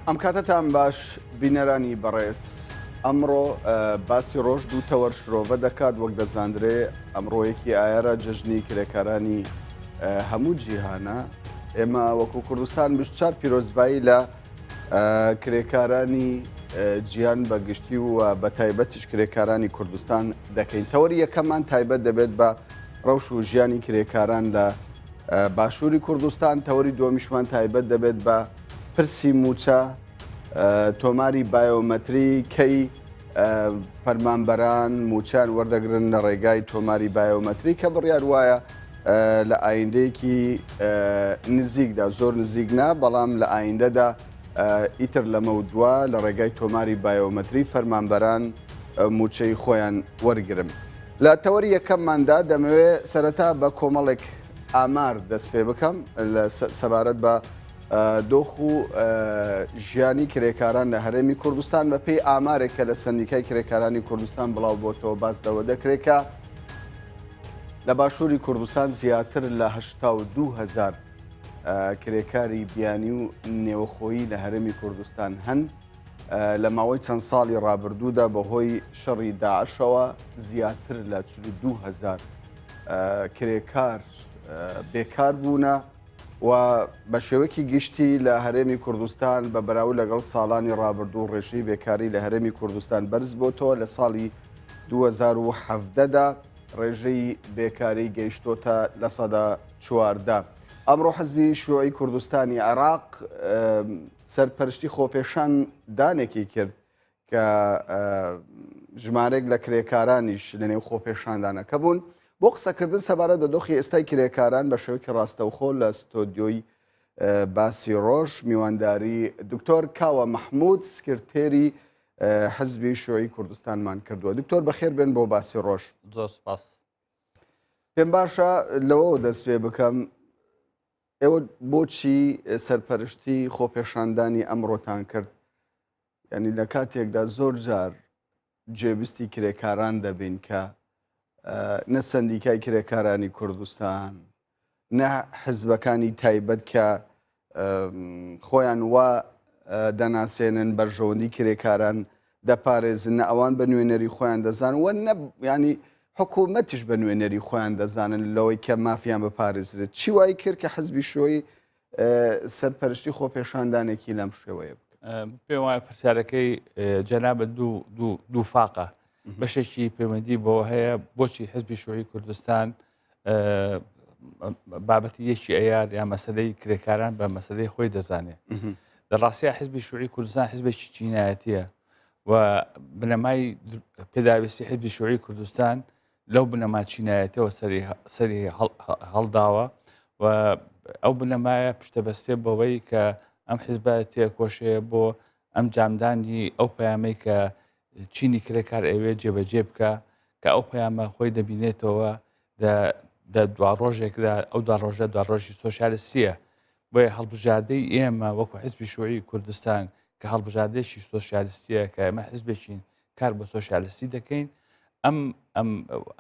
ئەم کاتتان باش بینەرانی بەڕێز ئەمڕۆ باسی ڕۆژ دوو تەوەر شرۆڤە دەکات وەک دەزاندرێ ئەمڕۆیەکی ئایارە جەژنی کرێکارانی هەموو جیهانە ئێمە وەکو کوردستان 24 پیرۆزبایی لە کرێکارانی جیان بەگشتی و بە تایبەتیش کرێکارانی کوردستان دەکەین. تەوەری یەکەممان تایبەت دەبێت بە ڕەوش و ژیانی کرێکاران لە باشووری کوردستان، تەوەری دووەمیشمان تایبەت دەبێت بە پرسی موچە، تۆماری بایۆمەتری کەی فەرمانبەران موچان وەردەگرن لە ڕێگای تۆماری بایۆمەتری کە بڕیار وایە لە ئایندەیەکی نزیکدا زۆر نزیکنا بەڵام لە ئایندەدا ئیتر لەمە دووە لە ڕێگای تۆماری بایۆمەتری فەرمانبەران موچەی خۆیان وەرگرم. لە تەوەری یەکەمماندا دەمەوێت سەرەتا بە کۆمەڵێک ئامار دەست پێ بکەم لە سەبارەت بە دۆخ و ژیانی کرێکاران لە هەرێمی کوردستان بە پێی ئامارێک کە لە سندیکای کرێکارانی کوردستان بڵاو بۆتەوە باسدەوە دەکرێتکە لە باشووری کوردستان زیاتر لە 82,000 کرێکاری بیانی و نێوەخۆیی لە هەرێمی کوردستان هەن. لە ماوەی چەند ساڵی ڕابردوودا بەهۆی شەڕی داعشەوە زیاتر لە 42,000 کرێکار بێکار بوونە و بە شێوەیەکی گشتی لە هەرێمی کوردستان بە بەراورد لەگەڵ ساڵانی ڕابردوو ڕێژەی بێکاری لە هەرێمی کوردستان بەرز بۆتەوە. لە ساڵی 2017دا ڕێژەی بێکاری گەیشتۆتە لە سەدا 14. ئەمڕۆ حەزبی شیوعی کوردستانی عێراق سەرپەرشتی خۆپێشان دانێکی کرد کە ژمارێک لە کرێکارانیش لە نێو خۆپێشاندانەکە بوون بۆ قسەکردن سەبارەت بە دۆخی ئێستای کرێکاران بە شێوەیەکی ڕاستەوخۆ لە ستۆدیۆی باسی ڕۆژ میوانداری دکتۆر کاوە مەحموود سکرتێری حەزبی شیوعی کوردستانمان کردووە. دکتۆر بەخێر بێن بۆ باسی ڕۆژ. زۆر سپاس. پێم باشە لەوە دەست پێ بکەم ئێوە بۆچی سەرپەرشتی خۆپێشاندانی ئەمڕۆتان کرد؟ یعنی لە کاتێکدا زۆر جار جێبستی کرێکاران دەبین کە نە سندیکای کرێکارانی کوردستان نە حزبەکانی تایبەت کە خۆیان وا دەناسێنن بەرژەوەندی کرێکاران دەپارێزن نە ئەوان بە نوێنەری خۆیان دەزانن وە نە ینی حکوومەتیش بە نوێنەری خۆیان دەزانن لەوەی کە مافیان بپارێزرێت. چی وای کرد کە حەزبی شۆی سەرپەرشتی خۆپێشاندانێکی لەم شێوەیە بکە؟ پێم وایە پرسیارەکەی جەنابە دوو فاقە. بەشێکی پەیوەندی بەوە هەیە بۆچی حزبی شیوعی کوردستان بابەتی یەکی ئەیار یا مەسەلەی کرێکاران بە مەسەلەی خۆی دەزانێت. لە ڕاستیە حزبی شیوعی کوردستان حزبێکی چینایەتیە و بنەمای پێداویستی حزبی شیوعی کوردستان لەو بنەما چینایەتەوە سەری هەڵداوە و ئەو بنەمایە پشتەبەستێ بەوەی کە ئەم حیزبە تێکۆشەیە بۆ ئەم جامدانی ئەو پەیامەی کە چینی کرێکار ئەوێ جێبەجێ بکە کە ئەو پەیامە خۆی دەبینێتەوە دوا ڕۆژێکدا ئەو دوا ڕۆژە دوا ڕۆژی سۆشیالیستیە. بۆیە هەڵبژاردەی ئێمە وەکو حزبی شیوعی کوردستان کە هەڵبژاردەیەکی سۆشیالیستیە کە ئێمە حزبێکین کار بە سۆشیالیستی دەکەین.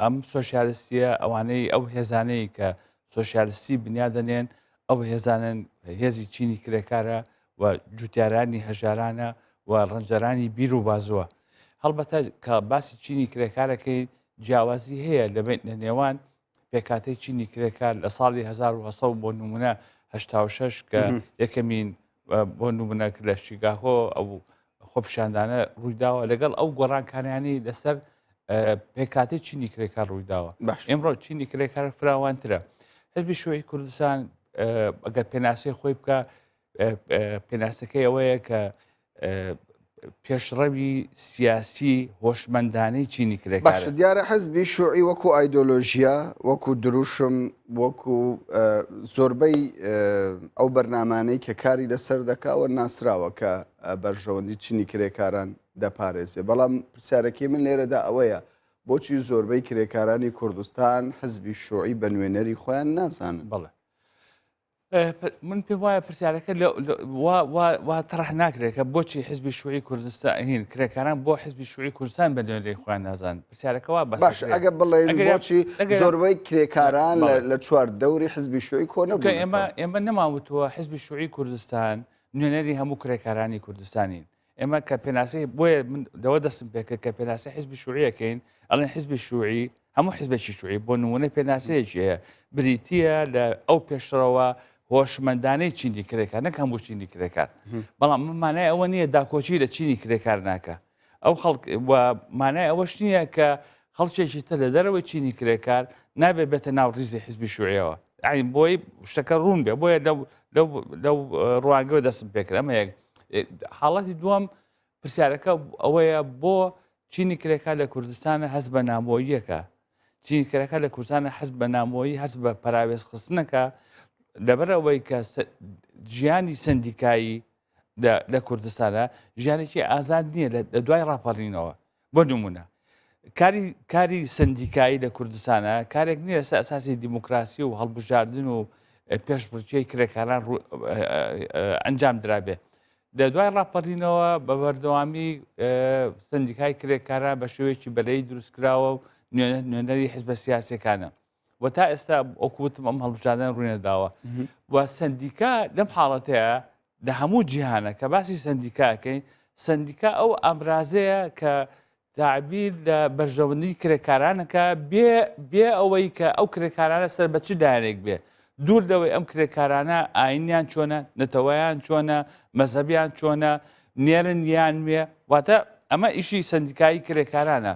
ئەم سۆشیالیستیە ئەوانەی ئەو هێزانەی کە سۆشیالیستی بنیادەنێن ئەو هێزانن هێزی چینی کرێکارە و جوتیارانی هەژارانە و ڕەنجەرانی بیر و بازووە. هەڵبەتە کە باسی چینی کرێکارەکەی جیاوازی هەیە لە نێوان پێکاتەی چینی کرێکار لە ساڵی 1970 بۆ نمونە 86 کە یەکەمین بۆ نمونە لە شیکاگۆ ئەو خۆپیشاندانە ڕوویداوە لەگەڵ ئەو گۆڕانکاریانی لەسەر پێکاتی چینی کرێکار ڕوویداوە. ئێمڕۆ چینی کرێکار فراوانترە. حزبی شیوعی کوردستان ئەگەر پێناسی خۆی بکە پێناسەکەی ئەوەیە کە پێشڕەوی سیاسی هۆشمەندانەی چینی کرێکار. باشە دیارە حەزبی شیوعی وەکو ئایدۆلۆژیە وەکو دروشم وەکو زۆربەی ئەو بەرنامانەی کە کاری لەسەر دەکاوە ناسراوە کە بەرژەوەندی چینی کرێکاران دەپارێزێ. بەڵام پرسیارەکەی من لێرەدا ئەوەیە بۆچی زۆربەی کرێکارانی کوردستان حەزبی شیوعی بە نوێنەری خۆیان نازانن؟ بەڵێ من پێم وایە پرسیارەکە وا تەڕح ناکرێت کە بۆچی حزبی شیوعی کوردستان هین کرێکاران بۆ حزبی شیوعی کوردستان بە نوێنەری خۆیان نازانن. پرسیارەکە وا باش ئەگە بڵێن بۆچی زۆربەی کرێکاران لە چوار دەوری حزبی شیوعی کۆ نەبوون. ئێمە نەماوتووە حزبی شیوعی کوردستان نوێنەری هەموو کرێکارانی کوردستانین ئێمە کە پێناسی بۆیە من دەوە دەستم پێکە کە پێناسی حیزبی شووعیەکەین ئەڵێن حیزبی شووعی هەموو حیزبێکی شووعی بۆ نمونە پێناسەیەکی هەیە بریتیە لە ئەو پێشترەوە هۆشمەندانەی چینی کرێکار نەک هەموو چینی کرێکار بەڵام مانای ئەوە نییە داکۆچی لە چینی کرێکار ناکە ئەو خەڵک مانای ئەوەش نییە کە خەڵکێکی تر لە دەرەوەی چینی کرێکار نابێت بێتە ناو ڕیزی حیزبی شووعیەوە عین بۆی شتەکە ڕوون بێ بۆیە لەو ڕوانگەوە دەستم پێکرد ئەمە یەک حاڵەتی دووەم پرسیارەکە ئەوەیە بۆ چینی کرێکار لە کوردستانە هەست بە نامۆییەکە چینی کرێکار لە کوردستانە هەست بە نامۆیی هەست بە پراوێز خستنەکە لەبەر ئەوەی کە ژیانی سندیکایی لە کوردستانە ژیانێکی ئازاد نییە لە دوای ڕاپەڕینەوە بۆ نمونە کاری سندیکایی لە کوردستانە کارێک نییە لەسەر ئەساسی دیموکراسی و هەڵبژاردن و پێشبڕکێی کرێکاران ئەنجام درابێ لە دوای ڕاپەڕینەوە بە بەردەوامی سندیکای کرێکاران بە شێوەیەکی بەرەی دروستکراوە و نوێنەری حیزبە سیاسیەکانە و تا ئێستا ئۆکوتم ئەم هەڵبژاردن ڕوونەداوە و سندیکا لەم حاڵەتەیە لە هەموو جیهانە کە باسی سندیکاکەین سندیکا ئەو ئەمرازەیە کە تعبیر لە بەرژەوەندی کرێکارانەکە بێ ئەوەی کە ئەو کرێکارانە سەر بە چ دایانێک بێ دوور لەوەی ئەم کرێکارانە ئاینیان چۆنە نەتەوەیان چۆنە مەزەبیان چۆنە نێرن یان وێ واتە ئەمە ئیشی سندیکایی کرێکارانە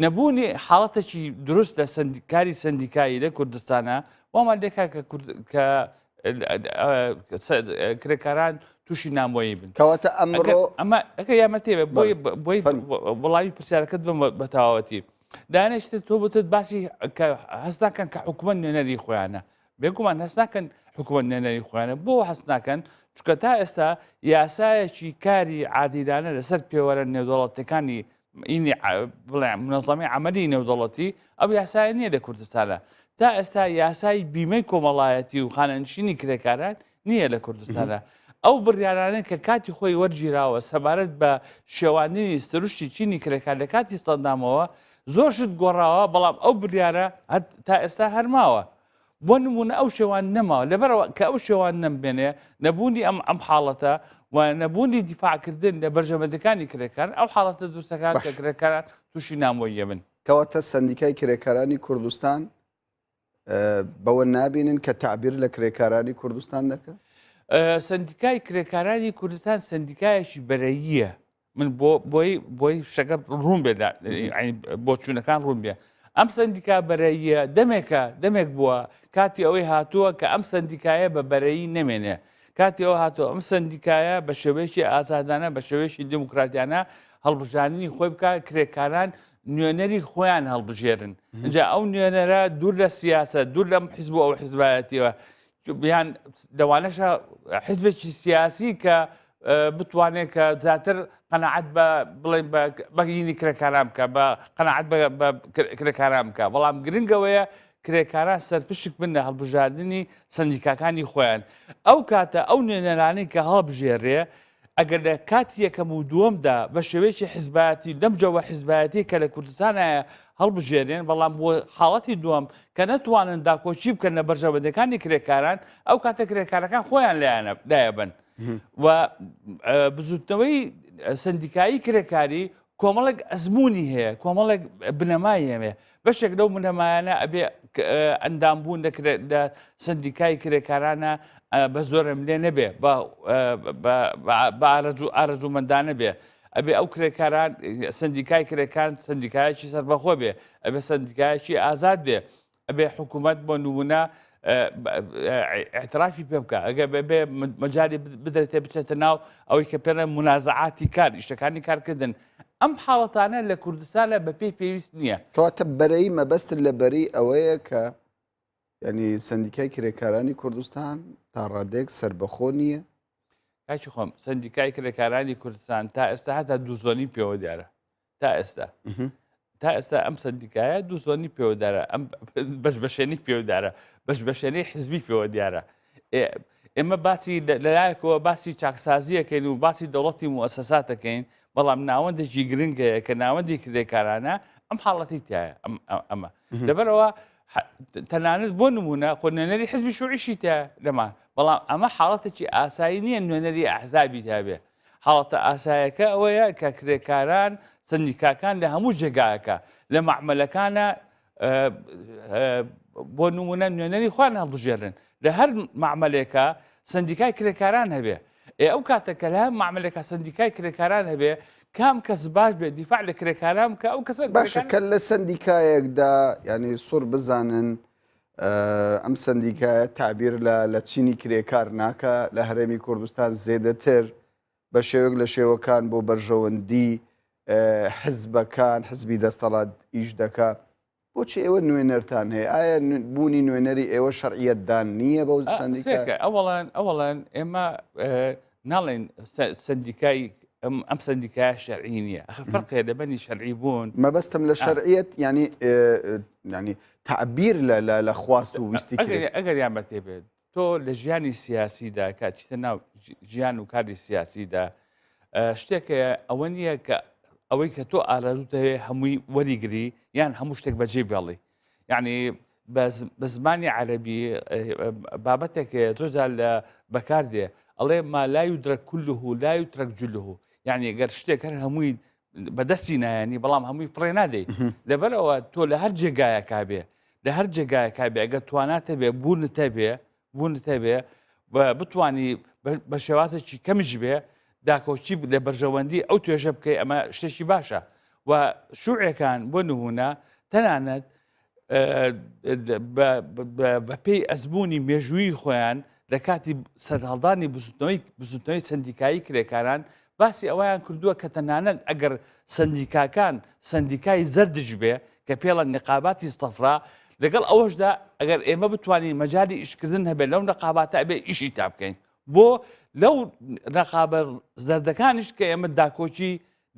نەبوونی حاڵەتێکی دروست لە کاری سندیکایی لە کوردستانە وامان لێکا کە کرێکاران تووشی نامۆیی بن کەواتە ئەمڕۆ ئەمە ئەگە یامەتێبێ بۆی وڵاوی پرسیارەکەت بە تەواوەتی دانیشتە تۆ بتت باسی هەست ناکەن کە حکوومەت نوێنەری خۆیانە بێگومان هەست ناکەن حکوومەت نوێنەری خۆیانە بۆ هەست ناکەن چکە تا ئێستا یاسایەکی کاری عادیلانە لەسەر پێوەرە نێودەوڵەتەکانی منەظەمی عەمەلی نێودەوڵەتی ئەو یاسایە نییە لە کوردستانە تا ئێستا یاسای بیمەی کۆمەڵایەتی و خانەنشینی کرێکاران نییە لە کوردستانە ئەو بڕیارانە کە کاتی خۆی وەرگیراوە سەبارەت بە شێوانینی سروشتی چینی کرێکار لە کاتی سەردامەوە زۆرشت گۆڕاوە بەڵام ئەو بڕیارە تا ئێستا هەرماوە بۆ نمونە ئەو شێوان نەماوە لەبەرەوە کە ئەو شێوان نەمبێنێ نەبوونی ئەم حاڵەتە و نەبوونی دیفاعکردن لە بەرژەوەندەکانی کرێکار ئەو حاڵەتە دروستەکان کە کرێکاران تووشی نامۆییە بن کەواتە سندیکای کرێکارانی کوردستان بەوە نابینن کە تعبیر لە کرێکارانی کوردستان دەکات سندیکای کرێکارانی کوردستان سندیکایەکی بەرەییە من بۆی شەکە ڕوون بێ بۆ چوونەکان ڕوون بێ ئەم سندیکا بەرەییە دەمێک بووە کاتی ئەوەی هاتووە کە ئەم سندیکایە بە بەرەیی نەمێنێ کاتی ئەوە هاتووە ئەم سندیکایە بە شێوەیەکی ئازادانە بە شێوەیەکی دموکراتیانە هەڵبژاردننی خۆی بکە کرێکاران نوێنەری خۆیان هەڵبژێرن اینجا ئەو نوێنەرە دوور لە سیاسە دوور لەم حیزب و ئەو حیزبایەتیەوە بیان دەوانەشە حیزبێکی سیاسی کە بتوانێت کە زیاتر قەنەعەت بڵێن بەگینی کرێکاران بکە بە قەنەعەت بە کرێکاران بکە بەڵام گرنگەوەیە کرێکاران سەرپشک بن لە هەڵبژاردننی سندیکاکانی خۆیان ئەو کاتە ئەو نوێنەرانەی کە هەڵبژێڕێ ئەگەر لە کاتی یەکەم و دووەمدا بە شێوەیەکی حیزبایەتی لەم جەوە حیزبایەتی کە لە کوردستانایە هەڵبژێرێن بەڵام بۆ حاڵەتی دووەم کە نەتوانن داکۆچی بکەن لە بەرژەوەندەکانی کرێکاران ئەو کاتە کرێکارەکان خۆیان لایەبن و بزوتنەوەی سندیکایی کرێکاری کۆمەڵێک ئەزمموی هەیە کۆمەڵێک بنەمای هەیە بەشێک لەو بنەمایانە ئەبێ ئەندامبوون لە سندیکای کرێکارانە بە زۆرم لێ نەبێ بە ئارەزومەندانە بێ ئەبێ ئەو کرێکاران سندیکای کرێکان سندیکایەکی سەربەخۆ بێ ئەبێ سندیکایەکی ئازاد بێ ئەبێ حکوومەت بۆ نمونە اعترافی پێ بکە ئەگە بێ مەجای بدرێتێ بچێتە ناو ئەوەی کە پێڵێن منازعاتی کار ئیشەکانی کارکردن ئەم حاڵەتانە لە کوردستانە بە پێی پێویست نییە کەواتە بەرەی مەبەستن لە بەری ئەوەیە کە ینی سندیکای کرێکارانی کوردستان تا ڕادێک سربەخۆ نییە کاچی خۆم سندیکای کرێکارانی کوردستان تا ئێستا هەتا دوو زۆنی پێوە دیارە تا ئێستا ئەم سندیکایە دوو زۆنی پێوەدارە ئەم بەشبەشێنی پێوەدارە بەشبەشێنی حزبی پێوە دیارە ئێمە باسی لەلایەکەوە باسی چاکسازیەکەین و باسی دەوڵەتی موەسساتەکەین بەڵام ناوەندێکی گرنگەیە کە ناوەندی کرێکارانە ئەم حاڵەتی تایە ئەمە لەبەرەوە تەنانەت بۆ نمونە خۆ نوێنەری حزبی شوعیشی تا لەما بەڵام ئەمە حاڵەتێکی ئاسایی نییە نوێنەری ئەحزابی تابێ حاڵەتە ئاسایەکە ئەوەیە کە کرێکاران سندیکاکان لە هەموو جێگایەکە لە معمەلەکانە بۆ نمونە نوێنەری خوان هەڵبژێرن لە هەر معمەلێکە سندیکای کرێکاران هەبێ ئەو کاتەکە لە معمەلێکە سندیکای کرێکاران هەبێ کام کەس باش بێ دیفاع لە کرێکاران بکە ئەو کەسە باشە کە لە سندیکایەکدا ینی سوور بزانن ئەم سندیکایە تعبیر لە چینی کرێکار ناکە لە هەرێمی کوردستان زێدەتر بە شێوەک لە شێوەکان بۆ بەرژەوەندی حزبەکان حزبی دەستەڵات ئیش دەکا بۆچی ئێوە نوێنەرتان هەیە ئایا بوونی نوێنەری ئێوە شەرعیەتدان نییە بەو سندیکا ئەوڵەن ئێمە ناڵێن سندیکای ئەم سندیکای شەرعی نییە ئەخ فەرقێ لەبەنی شەرعی بوون مەبەستم لە شەرعیەت ینی تعبیر لە خواست و ویستی ئەگەر یان بەتێ بێت تۆ لە ژیانی سیاسیدا کاتیتە ناو ژیان و کاری سیاسیدا شتێکە ئەوە نییە کە ئەوەی کە تۆ ئارەزوتە هەیە هەمووی وەریگری یان هەموو شتێک بەجێ بێڵی یعنی بە زمانی عەرەبی بابەتێک زۆرجار لە بەکاردێ ئەڵێ ما لا يدرك كله لا يترك جله یعنی گەر شتێک هەر هەمووی بەدەستی نایانی بەڵام هەمووی فڕێ نادەی لەبەرەوە تۆ لە هەر جێگایەکا بێ لە هەر جێگایەکا بێ ئەگەر تواناتە بێ بوونتە بێ بتوانی بە شێوازێکی کەمیش بێ داکۆچی لە بەرژەوەندی ئەو توێژە بکەی ئەمە شتێکی باشە و شوعەکان بۆ نمونە تەنانەت بە پێی ئەزمموی مێژووی خۆیان لە کاتی سەرهەڵدانی بزوتنەوەی سندیکایی کرێکاران باسی ئەویان کردووە کە تەنانەت ئەگەر سندیکاکان سندیکای زەردج بێ کە پێڵە نقاباتی سەفرا لەگەڵ ئەوەشدا ئەگەر ئێمە بتوانین مەجای ئیشکردن هەبێت لەو نقاباتە ئەبێ ئیشی تا بکەین بۆ لەو نقابە زەردەکانیش کە ئێمە داکۆچی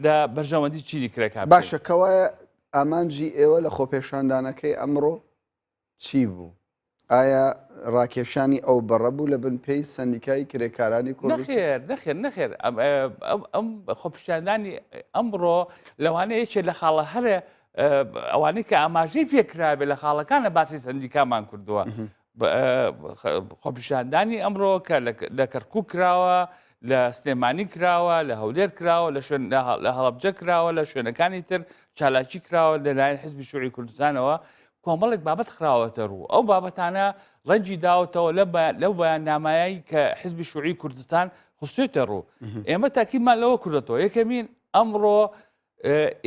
لە بەرژەوەندی چینی کرێکار باشەکەوە ئامانجی ئێوە لە خۆپێشاندانەکەی ئەمڕۆ چی بوو؟ ئایا ڕاکێشانی ئەو بەڕە بوو لە بن پێی سندیکای کرێکارانی کوردستان؟ نەخێر ئەم خۆپیشاندانی ئەمڕۆ لەوانەیە یەکێک لە خاڵە هەرە ئەوانەی کە ئاماژەی پێکرابێ لە خاڵەکانە باسی سندیکامان کردووە خۆپیشاندانی ئەمڕۆ کە لە کەرکووک کراوە لە سلێمانی کراوە لە هەولێر کراوە لە هەڵەبجە کراوە لە شوێنەکانی تر چالاکی کراوە لەلایەن حیزبی شوعی کوردستانەوە کۆمەڵێک بابەت خراوەتە ڕوو ئەو بابەتانە ڕەنجی داوەتەوە لەو بەیاننامایی کە حیزبی شوعی کوردستان خستوێتە ڕوو ئێمە تاکیدمان لەوە کردێتەوە یەکەمین ئەمڕۆ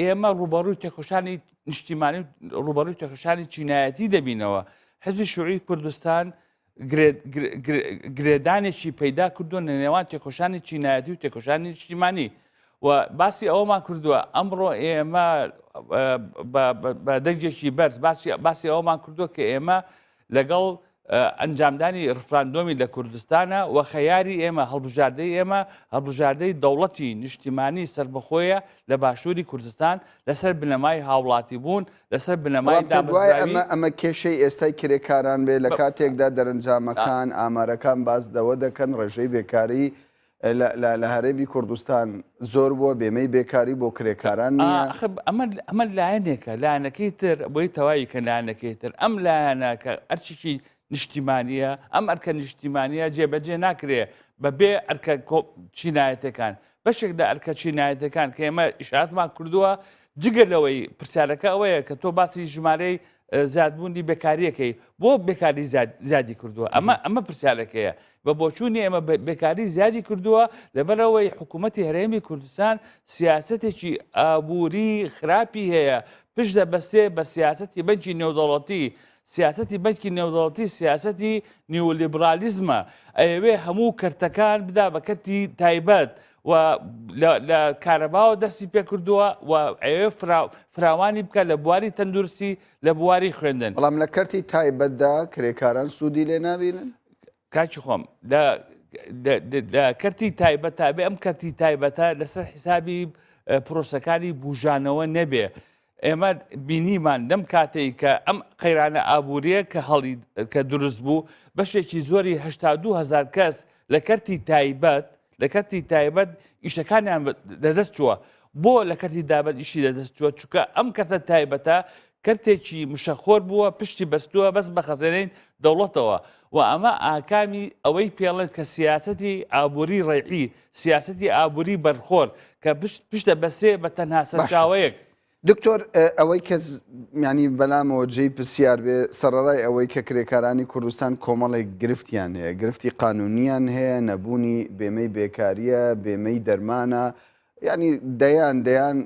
ئێمە ڕوبەڕووی تێکۆشانی نیشتیمانی ڕوبەڕووی تێکۆشانی چینایەتی دەبینەوە حیزبی شوعی کوردستان گرێدانێکی پەیدا کردووە لە نێوان تێکۆشانی چینایەتی و تێکۆشانی نیشتیمانی و باسی ئەوەمان کردووە ئەمڕۆ ئێمە بە دەنگێکی بەرز باسی ئەوەمان کردووە کە ئێمە لەگەڵ ئەنجامدانی ڕفراندۆمی لە کوردستانە و خەیاری ئێمە هەڵبژاردەی ئێمە هەڵبژاردەی دەوڵەتی نیشتیمانی سربەخۆیە لە باشووری کوردستان لەسەر بنەمای هاوڵاتی بوون لەسەر بنەمای دابەزراوی ئەمە کێشەی ئێستای کرێکاران بێ لە کاتێکدا دەرەنجامەکان ئامارەکان باز دەوە دەکەن ڕێژەی بێکاری لە هەرێمی کوردستان زۆر بووە بێمەی بێکاری بۆ کرێکاران نییە ئەمە لایەنێکە لایەنەکەی تر بۆی تەواوی کە لایەنەکەی تر ئەم لایەنە کە ئەرچێکی نیشتیمانیە ئەم ئەرکە نیشتیمانیە جێبەجێ ناکرێ بەبێ ئەرکە چینایەتەکان بەشێک لە ئەرکە چینایەتەکان کە ئێمە ئیشارەتمان کردووە جگە لەوەی پرسیارەکە ئەوەیە کە تۆ باسی ژمارەی زیادبوونی بێکاریەکەی بۆ بێکاری زیادی کردووە ئەمە پرسیارەکەیە بە بۆچوونی ئێمە بێکاری زیادی کردووە لەبەرەوەی حکوومەتی هەرێمی کوردستان سیاسەتێکی ئابووری خراپی هەیە پشت دەبەستێ بە سیاسەتی بەنکی نێودەوڵەتی سیاسەتی بەنکی نێودەوڵەتی سیاسەتی نیولیبرالیزمە ئەوێ هەموو کەرتەکان بدا بە کەرتی تایبەت و لە کارەباوە دەستی پێ کردووە و ئەوێ فراوانی بکە لە بواری تەندروستی لە بواری خوێندن بەڵام لە کەرتی تایبەتدا کرێکاران سوودی لێ نابینن کاچی خۆم لە کەرتی تایبەتە بێ ئەم کەرتی تایبەتە لەسەر حیسابی پرۆسەکانی بوژانەوە نەبێ ئێمە بینیمان لەم کاتێک کە ئەم قەیرانە ئابووریە کە دروست بوو بەشێکی زۆری 82,000 کەس لە کەرتی تایبەت ئیشەکانیان لەدەست چووە بۆ لە کەرتی دابەت ئیشی لەدەست چووە چونکە ئەم کەتە تایبەتە کەرتێکی مشەخۆر بووە پشتی بەستووە بەس بە خەزانەی دەوڵەتەوە و ئەمە ئاکامی ئەوەی پێڵێن کە سیاسەتی ئابووری ڕێعی سیاسەتی ئابووری بەرخۆر کە پشتە بەسێ بە تەنها سەرچاوەیەک. دکتۆر ئەوەی کە ینی بەلامەوە جێی پرسیار بێ سەرڕای ئەوەی کە کرێکارانی کوردستان کۆمەڵێک گرفتیان هەیە گرفتی قانونیان هەیە نەبوونی بێمەی بێکاریە بێمەی دەرمانە ینی دەیان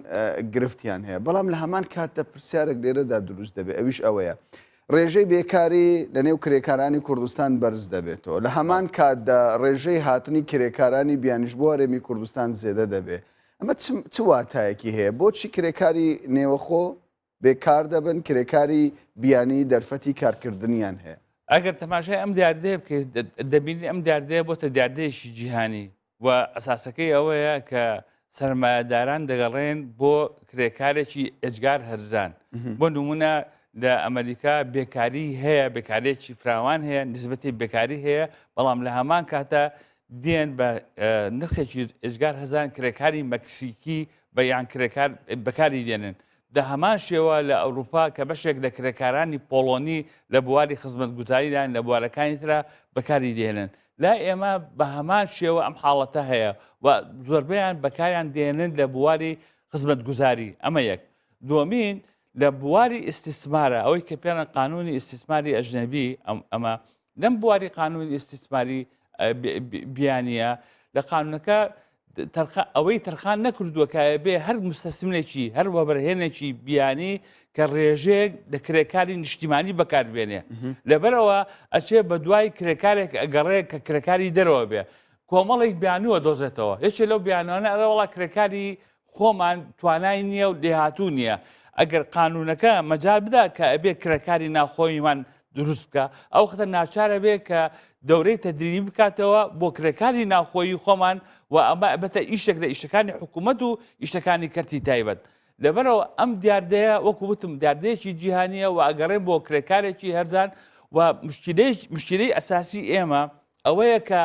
گرفتیان هەیە بەڵام لە هەمان کاتە پرسیارێک لێرەدا دروست دەبێت ئەویش ئەوەیە ڕێژەی بێکاری لە نێو کرێکارانی کوردستان بەرز دەبێتەوە لە هەمان کاتدا ڕێژەی هاتنی کرێکارانی بیانیشبووە هەرێمی کوردستان زێدە دەبێت ئەمە چ واتایەکی هەیە بۆچی کرێکاری نێوەخۆ بێکار دەبن کرێکاری بیانی دەرفەتی کارکردنیان هەیە ئەگەر تەماشای ئەم دیاردەیە بکەیت دەبینی ئەم دیاردەیە بۆتە دیاردەیەشی جیهانی و ئەساسەکەی ئەوەیە کە سەرمایەداران دەگەڕێن بۆ کرێکارێکی ئەجگار هەرزان بۆ نمونە لە ئەمریکا بێکاری هەیە بێکارێکی فراوان هەیە نسبەتی بێکاری هەیە بەڵام لە هەمان کاتە دێن بە نرخێکی ئەجگار هەزان کرێکاری مەکسیکی بە یان کرێکار بەکاری دێنن دە هەمان شێوە لە ئەوروپا کە بەشێک لە کرێکارانی پۆڵۆنی لە بواری خزمەتگوزاریدان لە بوارەکانی ترا بەکاری دێنن لا ئێمە بە هەمان شێوە ئەم حاڵەتە هەیە و زۆربیان بەکاریان دێنن لە بواری خزمەتگوزاری ئەمە یەک دووەمین لە بواری ئیستیسمارە ئەوەی کە پێڵەن قانونی ئیستیسماری ئەژنەبی ئەمە لەم بواری قانونی ئیستیسماری بیانیە لە قانونەکە ئەوەی تەرخان نەکردووە کە بێ هەر مستەسمێکی هەر وەبەرهێنێکی بیانی کە ڕێژەیەک لە کرێکاری نیشتیمانی بەکاربێنێ لەبەرەوە ئەچێ بە دوای کرێکارێک ئەگەڕێک کە کرێکاری دەرەوە بێ کۆمەڵێک بیانووە دۆزێتەوە یەکێ لەو بیانوانە ئەرەوەڵا کرێکاری خۆمان توانای نییە و دێهاتوو نییە ئەگەر قانونەکە مەجال بدا کە ئەبێ کرێکاری ناوخۆیمان دروست بکە ئەو خەتە ناچارە بێ کە دەورەی تەدریبی بکاتەوە بۆ کرێکاری ناوخۆیی خۆمان و ئەمە بەتە ئیشێک لە ئیشەکانی حکوومەت و ئیشەکانی کەرتی تایبەت لەبەرەوە ئەم دیاردەیە وەکو وتم دیاردەیەکی جیهانیە و ئەگەڕێن بۆ کرێکارێکی هەرزان و مشکلەی ئەساسی ئێمە ئەوەیە کە